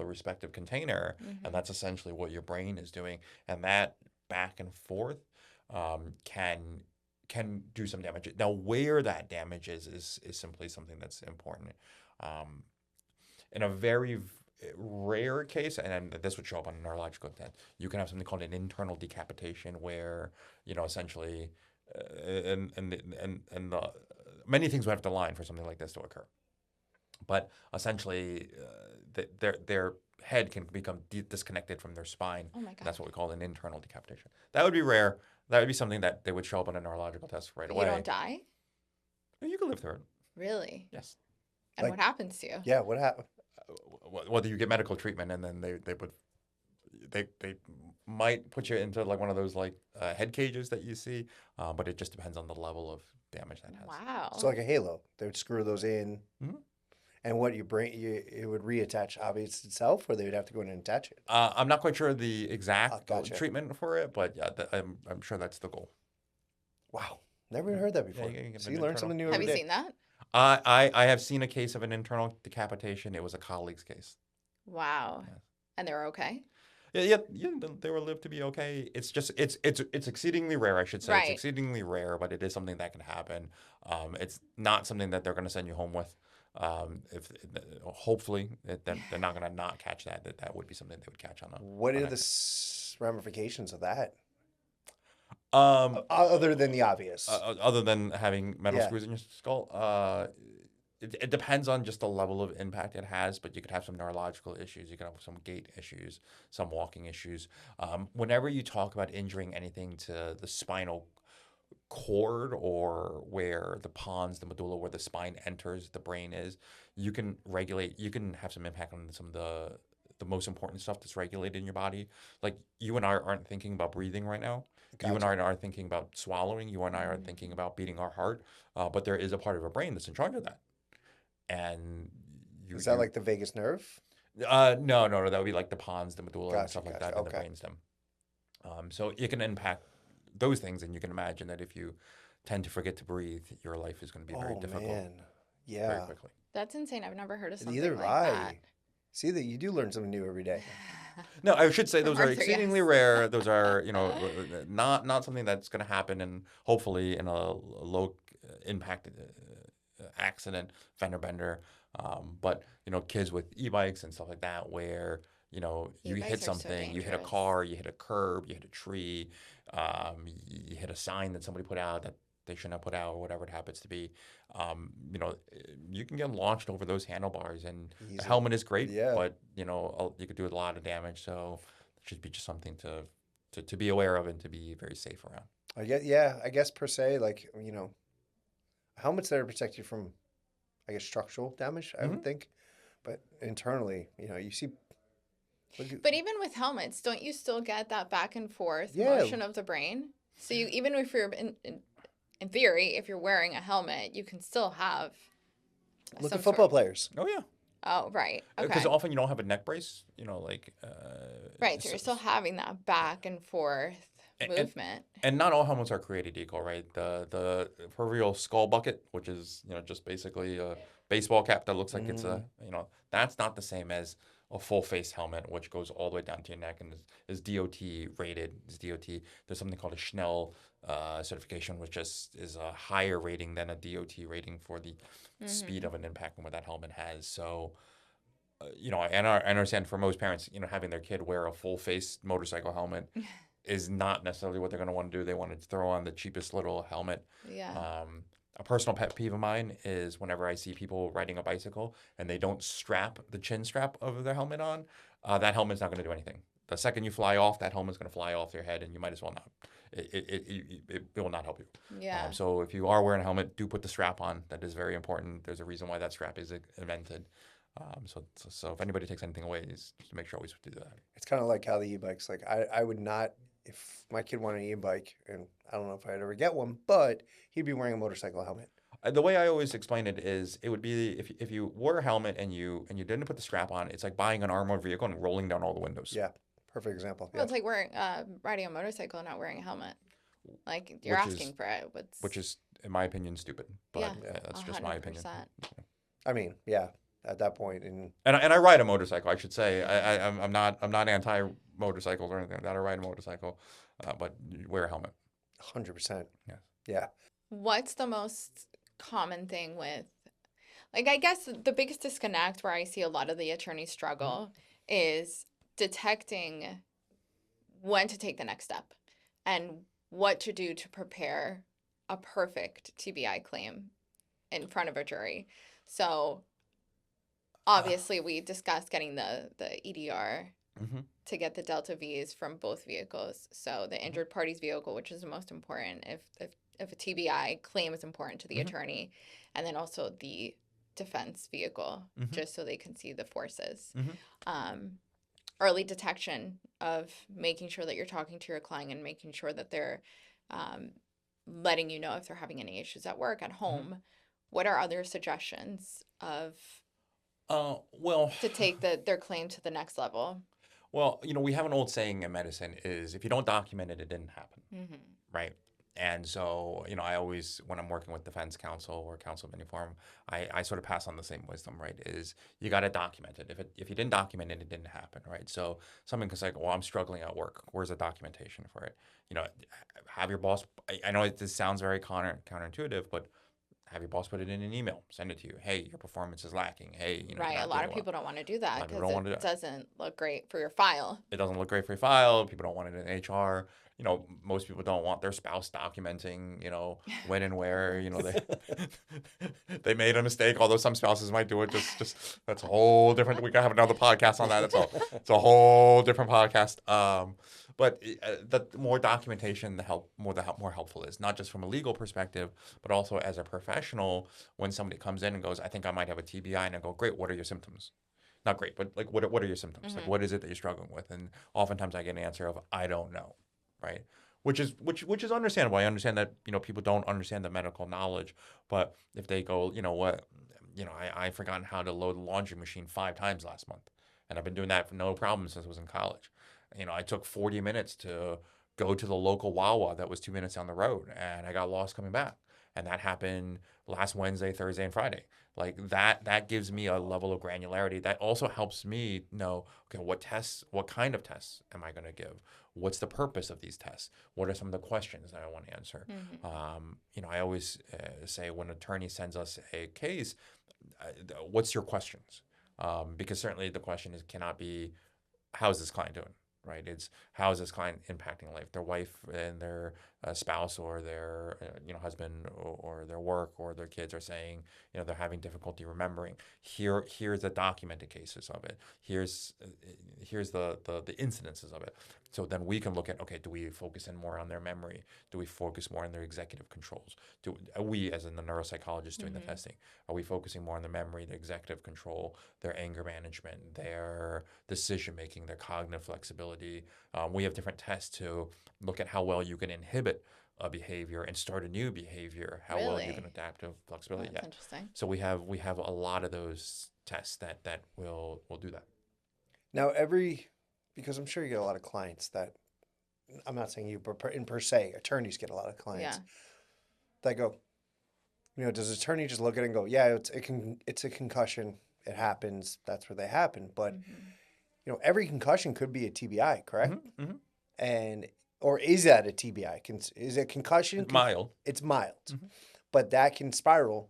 respective container, and Hmm. that's essentially what your brain is doing. And that back and forth can do some damage. Now, where that damage is simply something that's important. Um, in a very rare case, and this would show up on a neurological test, you can have something called an internal decapitation, where essentially, and many things would have to align for something like this to occur. But essentially, their head can become disconnected from their spine. Oh my And that's God. what we call an internal decapitation. That would be rare. That would be something that they would show up on a neurological test right But you don't away. die? And you can live through it. Really? Yes. And Like, what happens to you? yeah, what happened? Whether you get medical treatment, and then they might put you into like one of those like head cages that you see, but it just depends on the level of damage that has. So Wow. like a halo, they would screw those in, Mhm. and what your brain, it would reattach obvious itself, or they would have to go in and attach it. I'm not quite sure the exact Gotcha. treatment for it, but yeah, I'm sure that's the goal. Wow, never Yeah, even heard that yeah, before. you get So an you learn internal. something new Have every you day. seen that? I have seen a case of an internal decapitation. It was a colleague's case. Wow. Yeah. And they were okay? Yeah, yeah, yeah. They were lived to be okay. It's just it's exceedingly rare. I should say it's Right. exceedingly rare, but it is something that can happen. It's not something that they're going to send you home with. If hopefully they're not going to not catch that. That would be something they would catch What on are a. the ramifications of that, Um, other than the obvious? other than having metal Yeah, screws in your skull, it depends on just the level of impact it has, but you could have some neurological issues. You could have some gait issues, some walking issues. Whenever you talk about injuring anything to the spinal cord, or where the pons, the medulla, where the spine enters, the brain is, you can have some impact on some of the most important stuff that's regulated in your body. Like you and I aren't thinking about breathing right now. You and gotcha. I aren't thinking about swallowing. You and I aren't thinking Mhm. about beating our heart. But there is a part of our brain that's in charge of that. And Is that you like the vagus nerve? no, that would be like the pons, the medulla, and Gotcha, stuff like gotcha. that in the Okay. brainstem. So it can impact those things, and you can imagine that if you tend to forget to breathe, your life is going to be very Oh difficult man, very yeah. quickly. That's insane. I've never heard of Neither something have like that. I. See that you do learn something new every day. No, I should say From those are Arthur, exceedingly yes. rare. Those are, not something that's going to happen, and hopefully in a low impact accident, fender bender. But kids with e-bikes and stuff like that, where you hit E-bikes are so something, you hit a dangerous. car, you hit a curb, you hit a tree, you hit a sign that somebody put out they shouldn't have put out, or whatever it happens to be. You know, you can get launched over those handlebars, and the Easy. helmet is great, Yeah. but you know, you could do a lot of damage. So it should be just something to be aware of and to be very safe around. I guess per se, like, helmets that are protect you from, I guess, structural damage, I would Hmm. think. But internally, you see, But even with helmets, don't you still get that back and forth yeah, motion of the brain? So you, even if you're in theory, if you're wearing a helmet, you can still have look at some football sort. players. Oh yeah, Oh, right. because Okay. often you don't have a neck brace. You know, like Right. So you're still having that back and forth and movement. and not all helmets are created equal, right? The proverbial skull bucket, which is just basically a baseball cap that looks like it's Mm, that's not the same as a full face helmet, which goes all the way down to your neck and is DOT rated. Is DOT. There's something called a Schnell certification, which just is a higher rating than a DOT rating for the speed Hmm. of an impact and what that helmet has. So and I understand for most parents, having their kid wear a full face motorcycle helmet is not necessarily what they're going to want to do. They want to throw on the cheapest little helmet. Yeah. Um, a personal pet peeve of mine is whenever I see people riding a bicycle and they don't strap the chin strap of their helmet on, that helmet's not going to do anything. The second you fly off, that helmet's going to fly off your head, and you might as well not. It will not help you. Yeah. So if you are wearing a helmet, do put the strap on. That is very important. There's a reason why that strap is invented. So if anybody takes anything away, is just to make sure always to do that. it's kind of like how the e-bikes. Like, I would not, if my kid wanted an e-bike, and I don't know if I'd ever get one, but he'd be wearing a motorcycle helmet. The way I always explain it is, it would be if you wore a helmet and you didn't put the strap on, it's like buying an armored vehicle and rolling down all the windows, Yeah, perfect example. Well, Yeah, it's like riding a motorcycle and not wearing a helmet. Like you're which asking is for it. What's which is in my opinion stupid. yeah, But yeah. a that's just my hundred opinion. percent. I mean, yeah, at that point, and And I ride a motorcycle. I should say I'm not anti motorcycles or anything like that. I ride a motorcycle, but you wear a helmet. 100%. Yeah. Yeah. What's the most common thing with, like, I guess the biggest disconnect where I see a lot of the attorneys struggle is detecting when to take the next step and what to do to prepare a perfect TBI claim in front of a jury. So Uh, obviously we discussed getting the EDR hmm to get the Delta Vs from both vehicles. So the injured party's vehicle, which is the most important if a TBI claim is important to the hmm attorney, and then also the defense vehicle, hmm just so they can see the forces. hmm Um, early detection of making sure that you're talking to your client and making sure that they're um, letting you know if they're having any issues at work, at hmm home. What are other suggestions of well, to take their claim to the next level? we have an old saying in medicine is if you don't document it, it didn't happen, Hmm. right? And so, I always, when I'm working with defense counsel or counsel of any form, I sort of pass on the same wisdom, right? Is you got to document it. If you didn't document it, it didn't happen, right? So something is like, well, I'm struggling at work. Where's the documentation for it? Have your boss. I know this sounds very counterintuitive, but have your boss put it in an email, send it to you. Hey, your performance is lacking. Hey, you're Right. A not lot doing of well. people don't want to do A that lot of people because don't want to it do that. doesn't look great for your file. It doesn't look great for your file. People don't want it in HR. Most people don't want their spouse documenting, when and where, they made a mistake. Although some spouses might do it. Just that's a whole different. We can have another podcast on that. It's a whole different podcast. But the more documentation, more helpful is, not just from a legal perspective, but also as a professional. When somebody comes in and goes, I think I might have a TBI, and I go, great. What are your symptoms? Not great, but like what are your symptoms? Like Hmm. what is it that you're struggling with? And oftentimes I get an answer of I don't know, right? Which is understandable. I understand that people don't understand the medical knowledge, but if they go, what, I've forgotten how to load the laundry machine 5 times last month, and I've been doing that for no problem since I was in college. I took 40 minutes to go to the local Wawa that was 2 minutes down the road, and I got lost coming back, and that happened last Wednesday, Thursday, and Friday. Like that gives me a level of granularity that also helps me know, okay, what kind of tests am I going to give? What's the purpose of these tests? What are some of the questions that I want to answer? Hmm. I always say when an attorney sends us a case, what's your questions? Because certainly the question cannot be, how's this client doing? right? It's how is this client impacting life, their wife and their spouse or their husband or their work or their kids are saying they're having difficulty remembering. Here's the documented cases of it. Here's the incidences of it. So then we can look at, okay, do we focus in more on their memory? Do we focus more on their executive controls? Are we, as in the neuropsychologist doing the testing, are we focusing more on the memory, the executive control, their anger management, their decision making, their cognitive flexibility? We have different tests to look at how well you can inhibit a behavior and start a new behavior, how well you can Really? adapt to Oh, flexibility. that's Yeah. interesting. So we have a lot of those tests that will do that. Now, because I'm sure you get a lot of clients that, I'm not saying you, but in per se, attorneys get a lot of Yeah. clients that go, does the attorney just look at it and go, yeah, it's a concussion. It happens. That's where they happen. But, Hmm. every concussion could be a TBI, correct? Mm-hmm, mm-hmm. And, or is that a TBI? Is it concussion? It's mild. It's mild, Mm-hmm. but that can spiral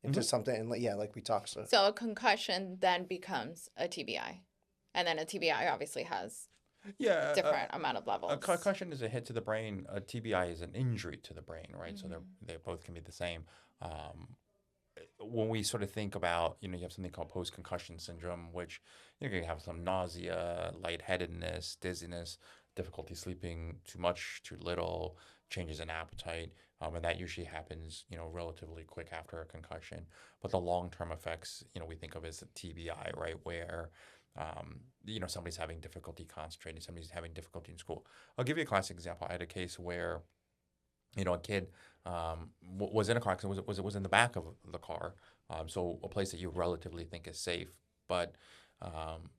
into Mm-hmm. something. And yeah, like we talked. So, So a concussion then becomes a TBI. And then a TBI obviously has Yeah, different amount of a levels. concussion is a hit to the brain. A TBI is an injury to the brain, right? So Hmm. they both can be the same. When we sort of think about, you have something called post-concussion syndrome, which you're going to have some nausea, lightheadedness, dizziness, difficulty sleeping, too much, too little, changes in appetite, and that usually happens, relatively quick after a concussion. But the long-term effects, we think of as a TBI, right, where somebody's having difficulty concentrating, somebody's having difficulty in school. I'll give you a classic example. I had a case where a kid was in a car accident, was in the back of the car, so a place that you relatively think is safe, but um,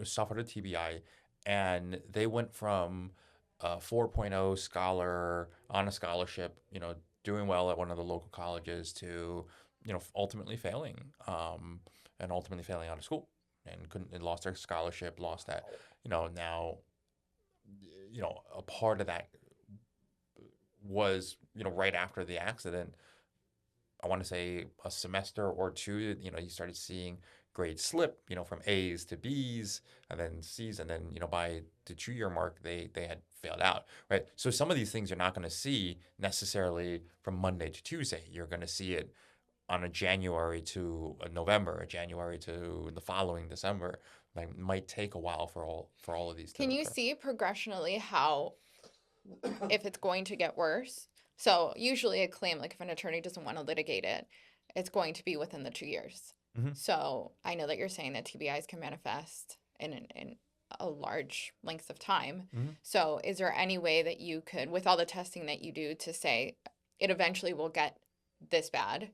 suffered a TBI, and they went from a 4.0 scholar on a scholarship, doing well at one of the local colleges to ultimately failing, and ultimately failing out of school, and lost their scholarship, lost that, now, a part of that was right after the accident. I want to say a semester or two, you started seeing grades slip, from A's to B's and then C's, and then by the 2 year mark they had failed out, right? So some of these things you're not going to see necessarily from Monday to Tuesday. You're going to see it on a January to a November, a January to the following December. Like, it might take a while for all of these to Can you occur. see progressionally how, if it's going to get worse? So usually a claim, like if an attorney doesn't want to litigate it, it's going to be within the 2 years. Mm-hmm. So I know that you're saying that TBIs can manifest in a large length of time. Mm-hmm. So is there any way that you could, with all the testing that you do, to say it eventually will get this bad?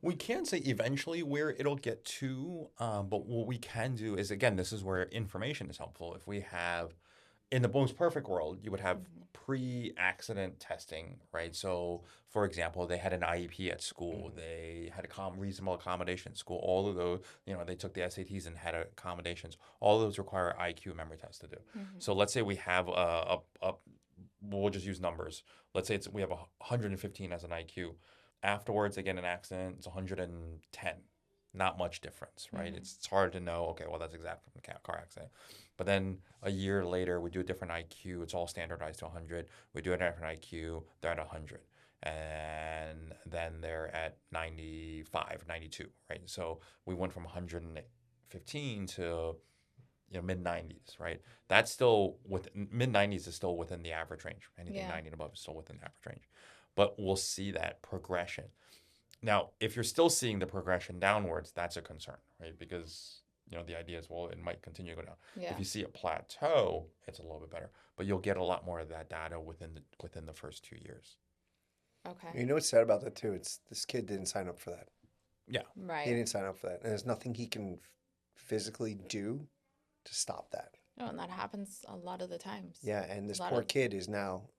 We can't say eventually where it'll get to, but what we can do is, again, this is where information is helpful. If we have, in the most perfect world, you would have Mhm. pre-accident testing, right? So, for example, they had an IEP at school, they had a reasonable accommodation at school. All of those, they took the SATs and had accommodations. All of those require IQ memory tests to do. Mhm. So let's say we have we'll just use numbers. Let's say we have 115 as an IQ. Afterwards, they get in an accident, it's 110. Not much difference, right? Mhm. It's hard to know, okay, well, that's exactly from the car accident. But then a year later, we do a different IQ. It's all standardized to 100. We do a different IQ, they're at 100. And then they're at 95, 92, right? So we went from 115 to mid 90s, right? That's still mid 90s is still within the average range. Anything Yeah. 90 and above is still within the average range. But we'll see that progression. Now, if you're still seeing the progression downwards, that's a concern, right? Because the idea is, well, it might continue to go down. Yeah. If you see a plateau, it's a little bit better, but you'll get a lot more of that data within the first 2 years. Okay. you know what's sad about that too? It's this kid didn't sign up for that. Yeah. He Right. didn't sign up for that, and there's nothing he can physically do to stop that. Oh, and that happens a lot of the times. Yeah, and this A lot poor of- kid is now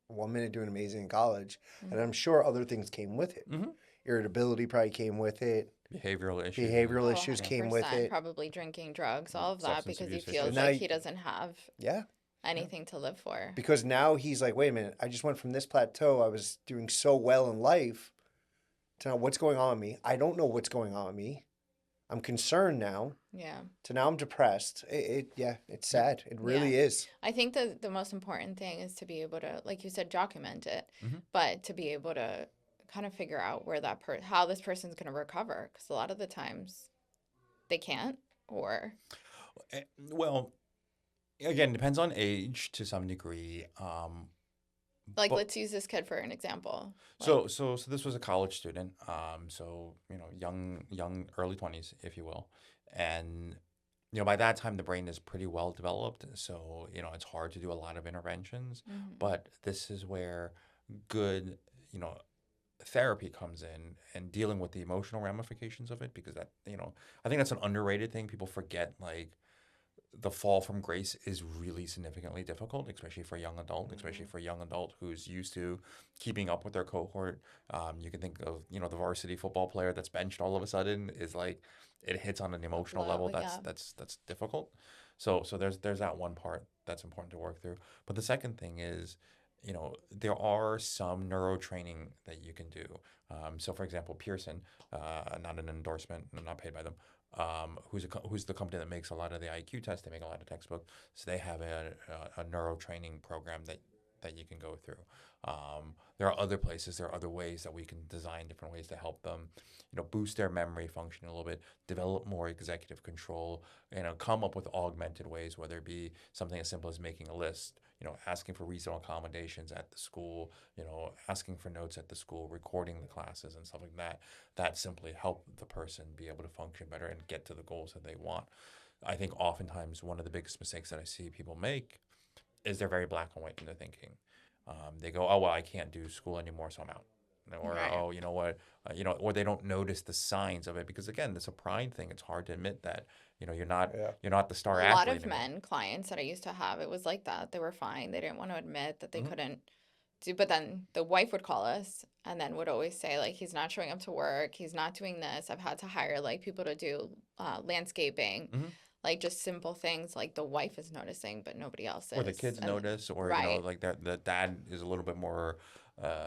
1 minute doing amazing in college, and Mhm. I'm sure other things came with it. Mm-hmm. Irritability probably came with it. Behavioral issues. Behavioral Oh, issues came with 100%. it. Probably drinking, drugs, all of that, Substance because he abuse feels issues. Now like you- he doesn't have Yeah, anything to live for. because now he's like, wait a minute, I just went from this plateau. I was doing so well in life to now what's going on with me. I don't know what's going on with me. I'm concerned now, Yeah. to now I'm depressed. Yeah, it's Yep. sad. It Yeah. really is. I think the most important thing is to be able to, like you said, document it, Hmm. but to be able to kind of figure out where how this person's going to recover, because a lot of the times they can't, or Well, again, depends on age to some degree. like, But let's use this kid for an example. Like, so this was a college student. So young, early 20s, if you will, and by that time the brain is pretty well developed. So it's hard to do a lot of interventions. mhm. But this is where good, you know, therapy comes in and dealing with the emotional ramifications of it, because I think that's an underrated thing. People forget, like, the fall from grace is really significantly difficult, especially for a young adult, especially Mhm. for a young adult who's used to keeping up with their cohort. You can think of, the varsity football player that's benched all of a sudden is like, it hits on an A emotional blow, level that's yeah. that's difficult. So there's that one part that's important to work through. But the second thing is, there are some neurotraining that you can do. So for example, Pearson, not an endorsement, I'm not paid by them, who's the company that makes a lot of the IQ tests. They make a lot of textbooks, so they have a neuro training program that you can go through. There are other places, there are other ways that we can design different ways to help them, boost their memory function a little bit, develop more executive control, come up with augmented ways, whether it be something as simple as making a list, asking for reasonable accommodations at the school, asking for notes at the school, recording the classes and stuff like that. That simply help the person be able to function better and get to the goals that they want. I think oftentimes one of the biggest mistakes that I see people make is they're very black and white in their thinking. They go, "Oh well, I can't do school anymore, so I'm out," or Right. "Oh, you know what," or they don't notice the signs of it, because again, it's a pride thing. It's hard to admit that you're not Yeah. the star A lot athlete of anymore. men clients that I used to have, it was like that. They were fine. They didn't want to admit that they Hmm. couldn't do, but then the wife would call us and then would always say, like, he's not showing up to work, he's not doing this. I've had to hire like people to do landscaping, Hmm. like just simple things like the wife is noticing, but nobody else Or the is. kids And notice, or right, like the dad is a little bit more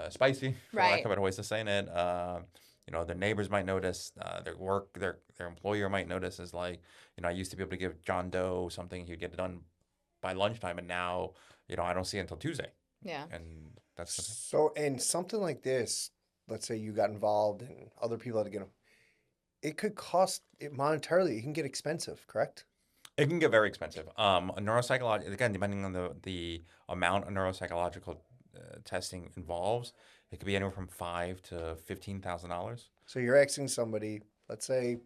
spicy, for lack of right. better ways of saying it. Their neighbors might notice, their employer might notice, is like, I used to be able to give John Doe something, he'd get it done by lunchtime, and now, I don't see it until Tuesday, Yeah. and that's So, and something like this, let's say you got involved and other people had to get them, it could cost it monetarily. It can get expensive, correct? it can get very expensive. A neuropsychological, again, depending on the amount of neuropsychological testing involves, it could be anywhere from $5,000 to $15,000. So you're asking somebody, let's say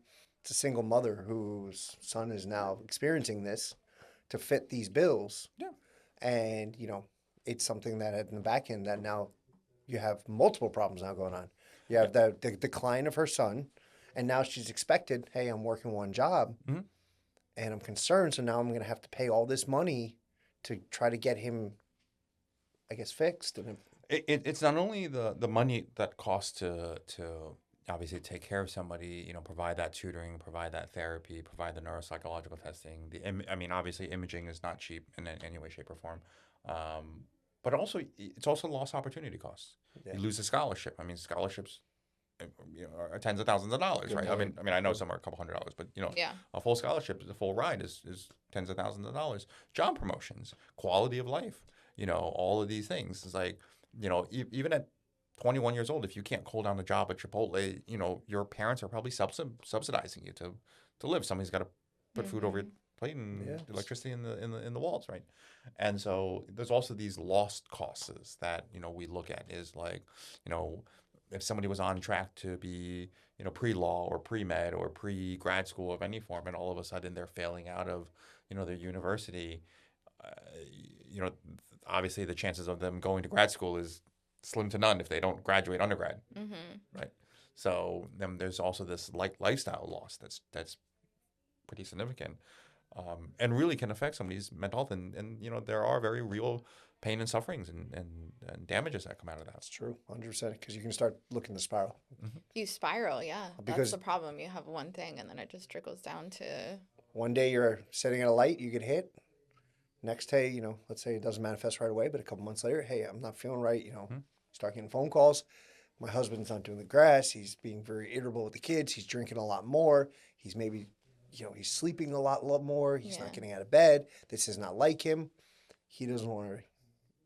it's a single mother whose son is now experiencing this, to fit these bills. Yeah. And, it's something that in the back end that now you have multiple problems now going on. You Yeah. have the decline of her son, and now she's expected, hey, I'm working one job Mhm. and I'm concerned. So now I'm going to have to pay all this money to try to get him, I guess, fixed. And It's not only the money that costs to obviously take care of somebody, provide that tutoring, provide that therapy, provide the neuropsychological testing. I mean, obviously, imaging is not cheap in any way, shape, or form. But also, it's also lost opportunity costs. yeah, You lose a scholarship. I mean, scholarships, are tens of thousands of dollars, good right? point. I know Good. some are a couple $100, but Yeah. a full scholarship, the full ride is tens of thousands of dollars. Job promotions, quality of life, all of these things. It's like, even at 21 years old, if you can't hold down a job at Chipotle, your parents are probably subsidizing you to live. Somebody's got to put food over your Hmm. plate and Yeah. electricity in the walls, right? And so there's also these lost costs that we look at, is like, you know if somebody was on track to be, pre-law or pre-med or pre-grad school of any form, and all of a sudden they're failing out of, their university, uh, you know, obviously the chances of them going to grad school is slim to none if they don't graduate undergrad, Hmm. right? So then there's also this lifestyle loss that's pretty significant, and really can affect somebody's mental health, and there are very real pain and sufferings and damages that come out of that. That's true, 100%. Because you can start looking the spiral. Hmm. You spiral, yeah. That's Because the problem. You have one thing and then it just trickles down to, one day you're sitting at a light, you get hit. Next day, let's say it doesn't manifest right away, but a couple months later, hey, I'm not feeling right. Start getting phone calls. my husband's not doing the grass. He's being very irritable with the kids. He's drinking a lot more. He's maybe, he's sleeping a lot more. He's not Yeah. getting out of bed. This is not like him. He doesn't want to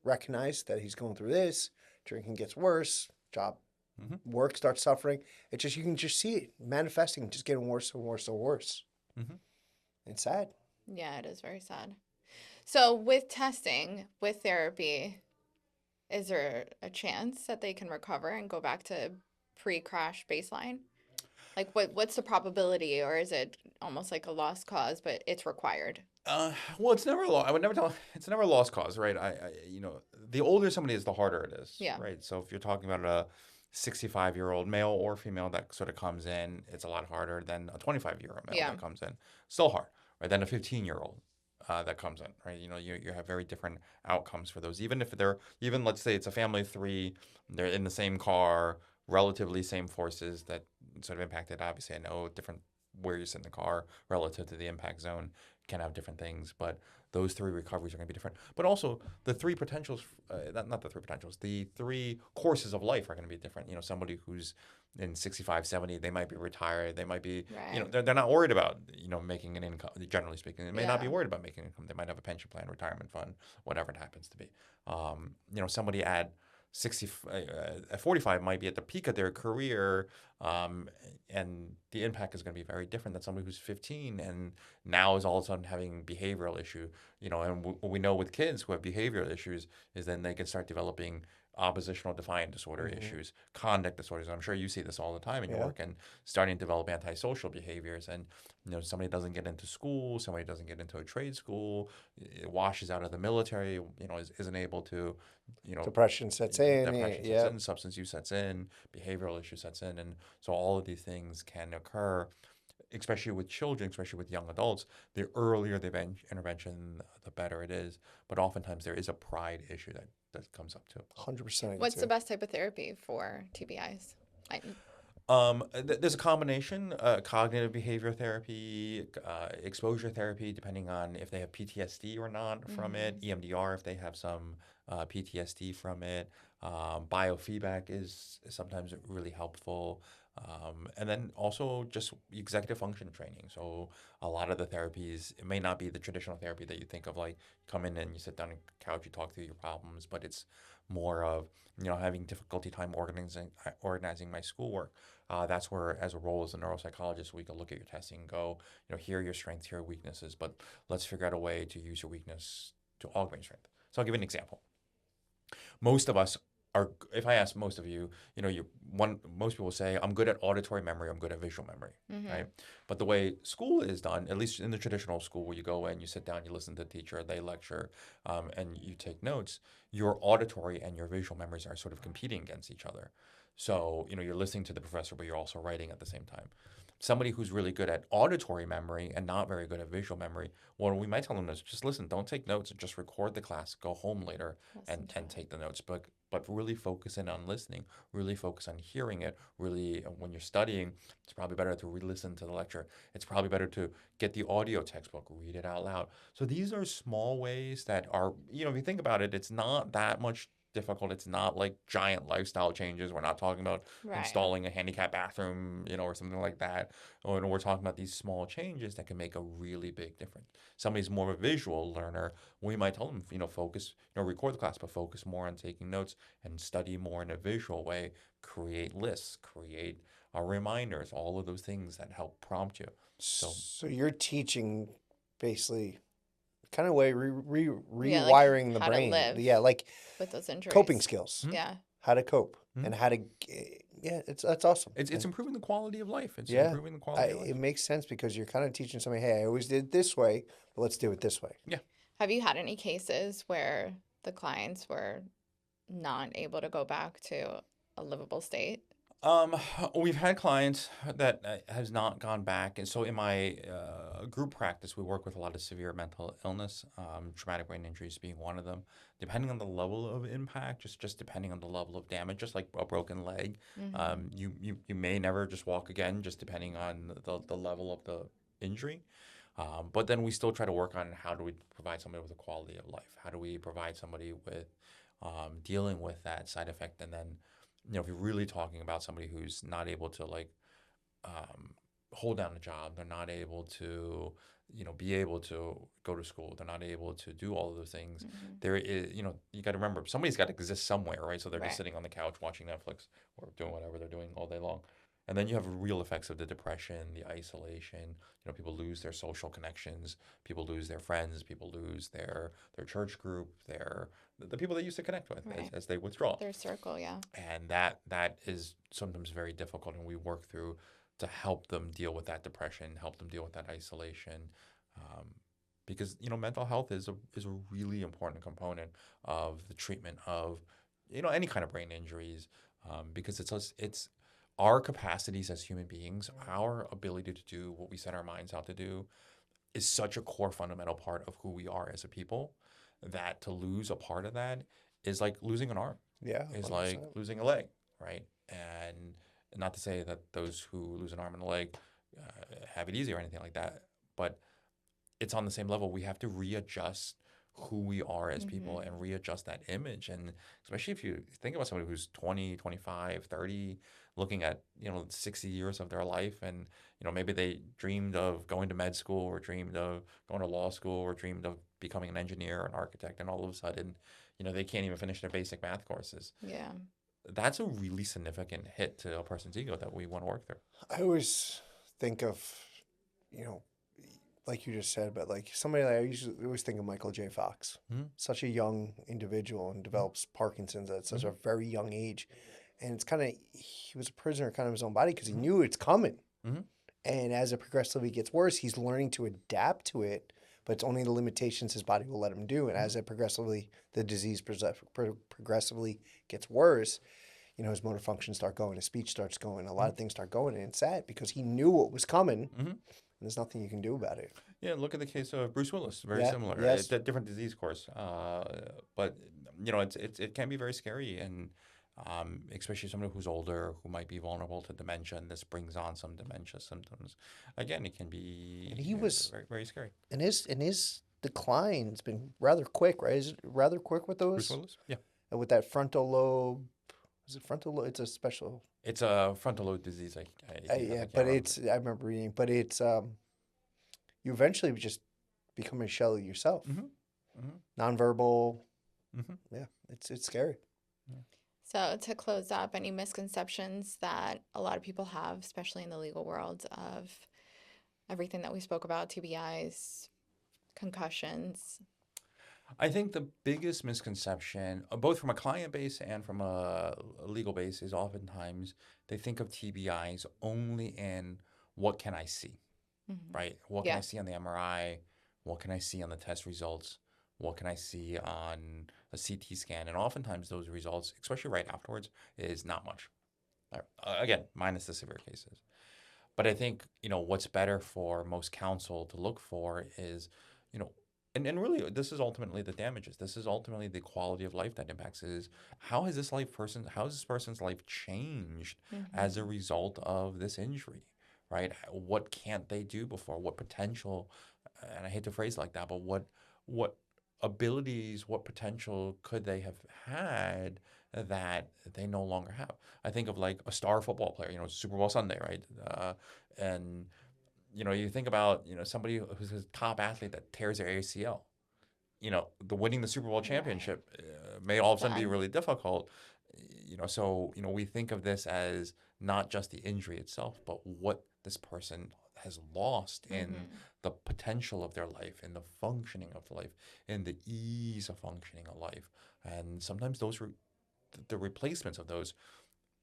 recognize that he's going through this. Drinking gets worse. Job, Hmm. work starts suffering. It's just, you can just see it manifesting, just getting worse and worse and worse. Hmm. It's sad. Yeah, it is very sad. So with testing, with therapy, is there a chance that they can recover and go back to pre-crash baseline? Like what's the probability, or is it almost like a lost cause, but it's required? Well, it's never a I would never tell. It's never a lost cause, right? The older somebody is, the harder it is, Yeah. right? So if you're talking about a 65-year-old male or female that sort of comes in, it's a lot harder than a 25-year-old male Yeah. that comes in. Still hard, right? Than a 15-year-old that comes in, right? You have very different outcomes for those. Even if they're, even let's say it's a family of three, they're in the same car, relatively same forces that sort of impacted. Obviously, I know different where you sit in the car relative to the impact zone can have different things, but those three recoveries are going to be different. But also the three potentials, not the three potentials, the three courses of life are going to be different. Somebody who's in 65, 70, they might be retired. They might be, Right. they're not worried about, making an income, generally speaking. They may not be Yeah. worried about making income. They might have a pension plan, retirement fund, whatever it happens to be. Somebody at 45 might be at the peak of their career, and the impact is going to be very different than somebody who's 15 and now is all of a sudden having behavioral issue. And what we know with kids who have behavioral issues is then they can start developing oppositional defiant disorder issues, conduct disorders. I'm sure you see this all the time in your Yeah. work, and starting to develop antisocial behaviors. And somebody doesn't get into school, somebody doesn't get into a trade school, it washes out of the military, isn't able to, Depression sets in. depression sets Yeah. in, substance use sets in, behavioral issues sets in, and so all of these things can occur, especially with children, especially with young adults. The earlier the intervention, the better it is. But oftentimes there is a pride issue that comes up too. 100%. What's the best type of therapy for TBIs? I, There's a combination: cognitive behavior therapy, exposure therapy, depending on if they have PTSD or not from it. EMDR if they have some PTSD from it. Biofeedback is sometimes really helpful. And then also just executive function training. So a lot of the therapies, it may not be the traditional therapy that you think of, like come in and you sit down on the couch, you talk through your problems, but it's more of having difficulty time organizing my schoolwork. That's where, as a role as a neuropsychologist, we can look at your testing and go, here are your strengths, here are weaknesses, but let's figure out a way to use your weakness to augment your strength. So I'll give you an example. Most of us are, if I ask most of you, most people say, I'm good at auditory memory, I'm good at visual memory, right? But the way school is done, at least in the traditional school where you go in, you sit down, you listen to the teacher, they lecture, and you take notes, your auditory and your visual memories are sort of competing against each other. So, you're listening to the professor, but you're also writing at the same time. Somebody who's really good at auditory memory and not very good at visual memory, what we might tell them is just listen, don't take notes, just record the class, go home later listen to and it. take the notes. But really focus in on listening, really focus on hearing it. Really, when you're studying, it's probably better to re-listen to the lecture. It's probably better to get the audio textbook, read it out loud. So these are small ways that are, if you think about it, it's not that much difficult. It's not like giant lifestyle changes. We're not talking about Right. installing a handicap bathroom, or something like that. Or we're talking about these small changes that can make a really big difference. Somebody's more of a visual learner, we might tell them, focus, record the class, but focus more on taking notes and study more in a visual way. Create lists, create reminders, all of those things that help prompt you. So, So you're teaching basically kind of way Yeah, like rewiring the how to brain. live Yeah, like with those coping injuries. skills, Yeah. how to cope Mhm. and how to. Yeah, that's awesome. it's improving the quality of life. It's Yeah, improving the quality of it life. makes sense because you're kind of teaching somebody, hey, I always did it this way, but let's do it this way. Yeah. Have you had any cases where the clients were not able to go back to a livable state? We've had clients that has not gone back, and so in my group practice, we work with a lot of severe mental illness, traumatic brain injuries being one of them. Depending on the level of impact, just depending on the level of damage, just like a broken leg, you may never just walk again, just depending on the level of the injury. But then we still try to work on how do we provide somebody with a quality of life? How do we provide somebody with dealing with that side effect and then if you're really talking about somebody who's not able to like um, hold down a job, they're not able to, be able to go to school, they're not able to do all of those things. Hmm. There is, you got to remember somebody's got to exist somewhere, right? So they're just Right. sitting on the couch watching Netflix or doing whatever they're doing all day long. And then you have real effects of the depression, the isolation. People lose their social connections, people lose their friends, people lose their church group, the people they used to connect with Right. as they withdraw. Their circle, yeah. And that is sometimes very difficult, and we work through to help them deal with that depression, help them deal with that isolation, um, because mental health is a really important component of the treatment of any kind of brain injuries, because it's our capacities as human beings, our ability to do what we set our minds out to do, is such a core fundamental part of who we are as a people, that to lose a part of that is like losing an arm, Yeah, is like 100%. losing a leg, right? And not to say that those who lose an arm and a leg have it easy or anything like that, but it's on the same level. We have to readjust who we are as people Hmm. and readjust that image. And especially if you think about somebody who's 20, 25, 30, looking at, 60 years of their life, and, maybe they dreamed of going to med school or dreamed of going to law school or dreamed of becoming an engineer or an architect. And all of a sudden, they can't even finish their basic math courses. Yeah. That's a really significant hit to a person's ego that we want to work through. I always think of, you know, like you just said, but like somebody that I usually always think of Michael J. Fox, Mm-hmm. such a young individual and develops Parkinson's at such Mm-hmm. a very young age. And it's kind of, he was a prisoner kind of his own body because he Mm-hmm. knew it's coming. Mm-hmm. And as it progressively gets worse, he's learning to adapt to it, but it's only the limitations his body will let him do. And Mm-hmm. as the disease progressively gets worse, his motor functions start going, his speech starts going, a lot of things start going. And it's sad because he knew what was coming, Mm-hmm. and there's nothing you can do about it. Yeah, look at the case of Bruce Willis. Very Yeah, similar. It's yes. a different disease course, but it can be very scary, and especially someone who's older who might be vulnerable to dementia, and this brings on some dementia symptoms. Again, it can And be he was, very, very scary. and his decline's been rather quick, right? Is it rather quick with Bruce those? Willis. Yeah, With that frontal lobe, is it frontal lobe? It's a special. it's a frontal lobe disease. I Yeah, can't but remember. I remember reading, but it's you eventually just become a shell of yourself, Mm-hmm. Mm-hmm. nonverbal. Mm-hmm. Yeah, it's scary. So, to close up, any misconceptions that a lot of people have, especially in the legal world, of everything that we spoke about, TBIs, concussions? I think the biggest misconception, both from a client base and from a legal base, is oftentimes they think of TBIs only in what can I see, Hmm. right? What can I Yeah. see on the MRI? What can I see on the test results? What can I see on a CT scan? And oftentimes those results, especially right afterwards, is not much. Again, minus the severe cases. But I think, what's better for most counsel to look for is, you know, and really this is ultimately the damages. This is ultimately the quality of life that impacts, is how has this person's life changed as a Hmm. result of this injury, right? What can't they do before? What potential, and I hate to phrase it like that, but what abilities, what potential could they have had that they no longer have? I think of like a star football player, Super Bowl Sunday, right? And you think about somebody who's a top athlete that tears their ACL. The winning the Super Bowl Right. championship may all of a sudden be Done. really difficult. So we think of this as not just the injury itself, but what this person has lost in Hmm. the potential of their life, in the functioning of life, in the ease of functioning of life. And sometimes the replacements of those,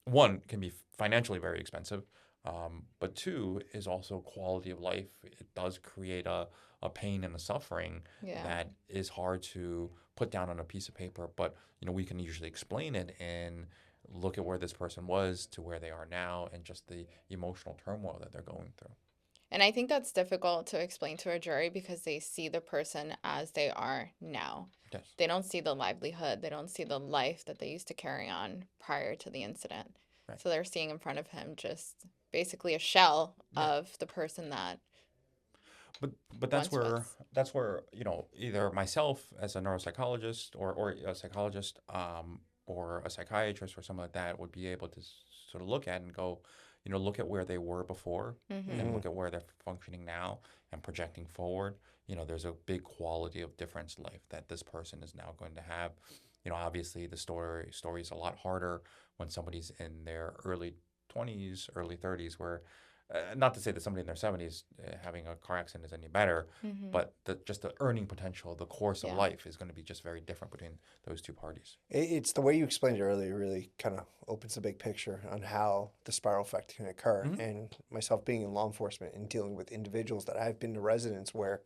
one, can be financially very expensive, but two is also quality of life. It does create a pain and a suffering Yeah. that is hard to put down on a piece of paper, but we can usually explain it and look at where this person was to where they are now, and just the emotional turmoil that they're going through. And I think that's difficult to explain to a jury because they see the person as they are now. Yes. They don't see the livelihood, they don't see the life that they used to carry on prior to the incident. Right. So they're seeing in front of him just basically a shell Yeah. of the person that But that's once where was. either myself as a neuropsychologist or a psychologist, or a psychiatrist or something like that would be able to sort of look at and go, look at where they were before and Mhm. look at where they're functioning now and projecting forward. There's a big quality of difference life that this person is now going to have. Obviously the story is a lot harder when somebody's in their early 20s, early 30s, where not to say that somebody in their 70s having a car accident is any better, Mm-hmm. but just the earning potential, the course of Yeah. life is going to be just very different between those two parties. It's the way you explained it earlier really kind of opens the big picture on how the spiral effect can occur. Hmm. And myself being in law enforcement and dealing with individuals that I've been to residence where,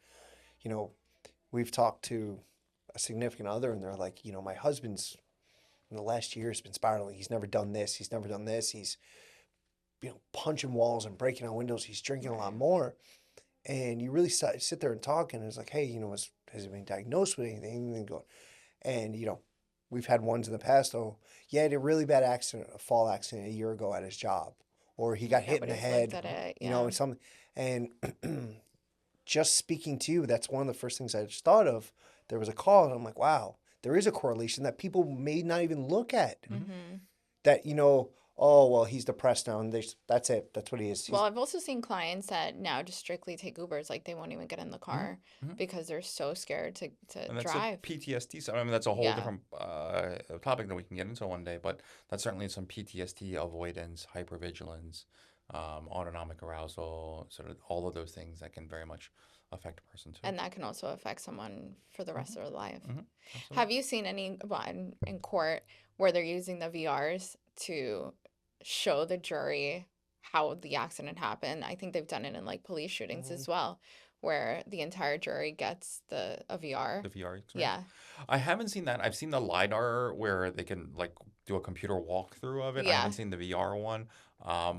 you know, we've talked to a significant other and they're like, my husband's in the last year has been spiraling. He's never done this. He's never done this. He's, punching walls and breaking out windows. He's drinking a lot Right. more. And you really sit there and talk and it's like, hey, has he been diagnosed with anything? And go, and, we've had ones in the past, oh, yeah, he had a really bad accident, a fall accident a year ago at his job. Or he got hit in the Nobody's looked head, at it. Yeah. and some, and just speaking to you, that's one of the first things I just thought of. There was a call, and I'm like, wow, there is a correlation that people may not even look at. Hmm. Mm-hmm. That oh well, he's depressed now, and that's it. That's what he is. Well, I've also seen clients that now just strictly take Ubers, like they won't even get in the Hmm. car Hmm. because they're so scared to And that's a drive. PTSD. I mean, that's a whole Yeah. different topic that we can get into one day. But that's certainly some PTSD, avoidance, hypervigilance, autonomic arousal, sort of all of those things that can very much affect a person too. And that can also affect someone for the rest Hmm. of their life. Hmm. Have Absolutely. you seen any, well, in court where they're using the VRs to show the jury how the accident happened? I think they've done it in like police shootings Mhm. as well, where the entire jury gets a VR. The VR experience. Yeah. I haven't seen that. I've seen the LiDAR where they can like do a computer walkthrough of it. I haven't Yeah. seen the VR one,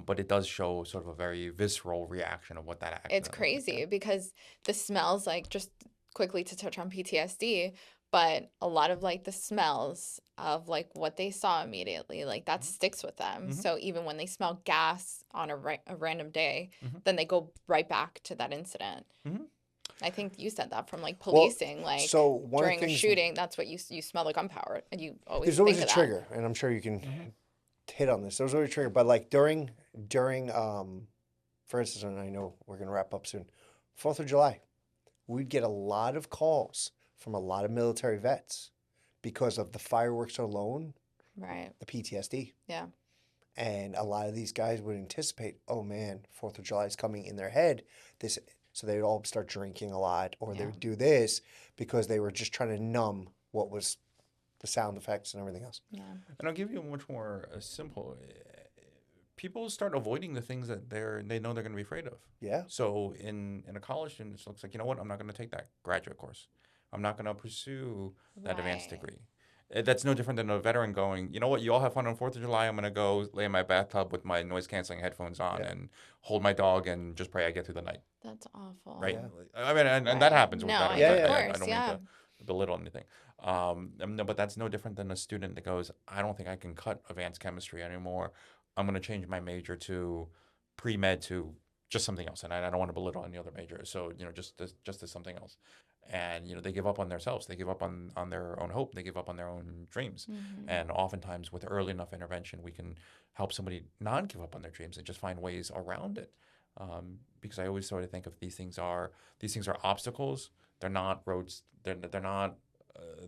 but it does show sort of a very visceral reaction of what that It's accident looks like. Yeah. crazy because the smells, like, just quickly to touch on PTSD, but a lot of like the smells of like what they saw immediately, like that sticks with them. Hmm. So even when they smell gas on a random day, Hmm. then they go right back to that incident. Hmm. I think you said that from like Well, policing, like so one of the during a things, shooting, that's what you smell the gunpowder, and you always there's always think a of that. trigger, and I'm sure you can Hmm. hit on this. There's always a trigger, but like during for instance, and I know we're gonna wrap up soon. 4th of July, we'd get a lot of calls from a lot of military vets because of the fireworks alone, Right. the PTSD. Yeah. And a lot of these guys would anticipate, oh man, 4th of July is coming in their head. This, so they'd all start drinking a lot, or they Yeah. would do this because they were just trying to numb what was the sound effects and everything else. Yeah. And I'll give you a much more simple. People start avoiding the things that they know they're going to be afraid of. Yeah. So in a college student, it looks like, you know what, I'm not going to take that graduate course. I'm not going to pursue that advanced Right. degree. That's no different than a veteran going, you know what, you all have fun on 4th of July. I'm going to go lay in my bathtub with my noise canceling headphones on Yeah. and hold my dog and just pray I get through the night. That's Right? Yeah. awful. I mean, and that Right. happens with No, veterans. Yeah, of yeah. I course. don't mean Yeah. to belittle anything. No, but that's no different than a student that goes, I don't think I can cut advanced chemistry anymore. I'm going to change my major to pre-med to just something else. And I don't want to belittle any other major. So, just as something else. And, they give up on themselves. They give up on their own hope. They give up on their own dreams. Mm-hmm. And oftentimes with early enough intervention, we can help somebody not give up on their dreams and just find ways around it. Because I always sort of think of these things are obstacles. They're not roads. They're not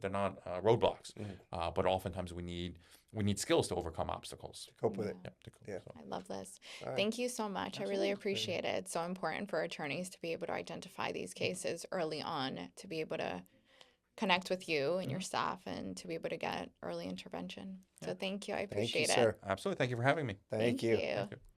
roadblocks. Mhm. But oftentimes we need skills to overcome obstacles. Cope with it. Yeah. Yeah. So, I love this. All right. Thank you so much. I really Absolutely. appreciate it. It's so important for attorneys to be able to identify these cases early on, to be able to connect with you and your staff, and to be able to get early intervention. So Yeah. thank you. I Thank you, appreciate it. sir. Absolutely. Thank you for having me. Thank you. you. Thank you.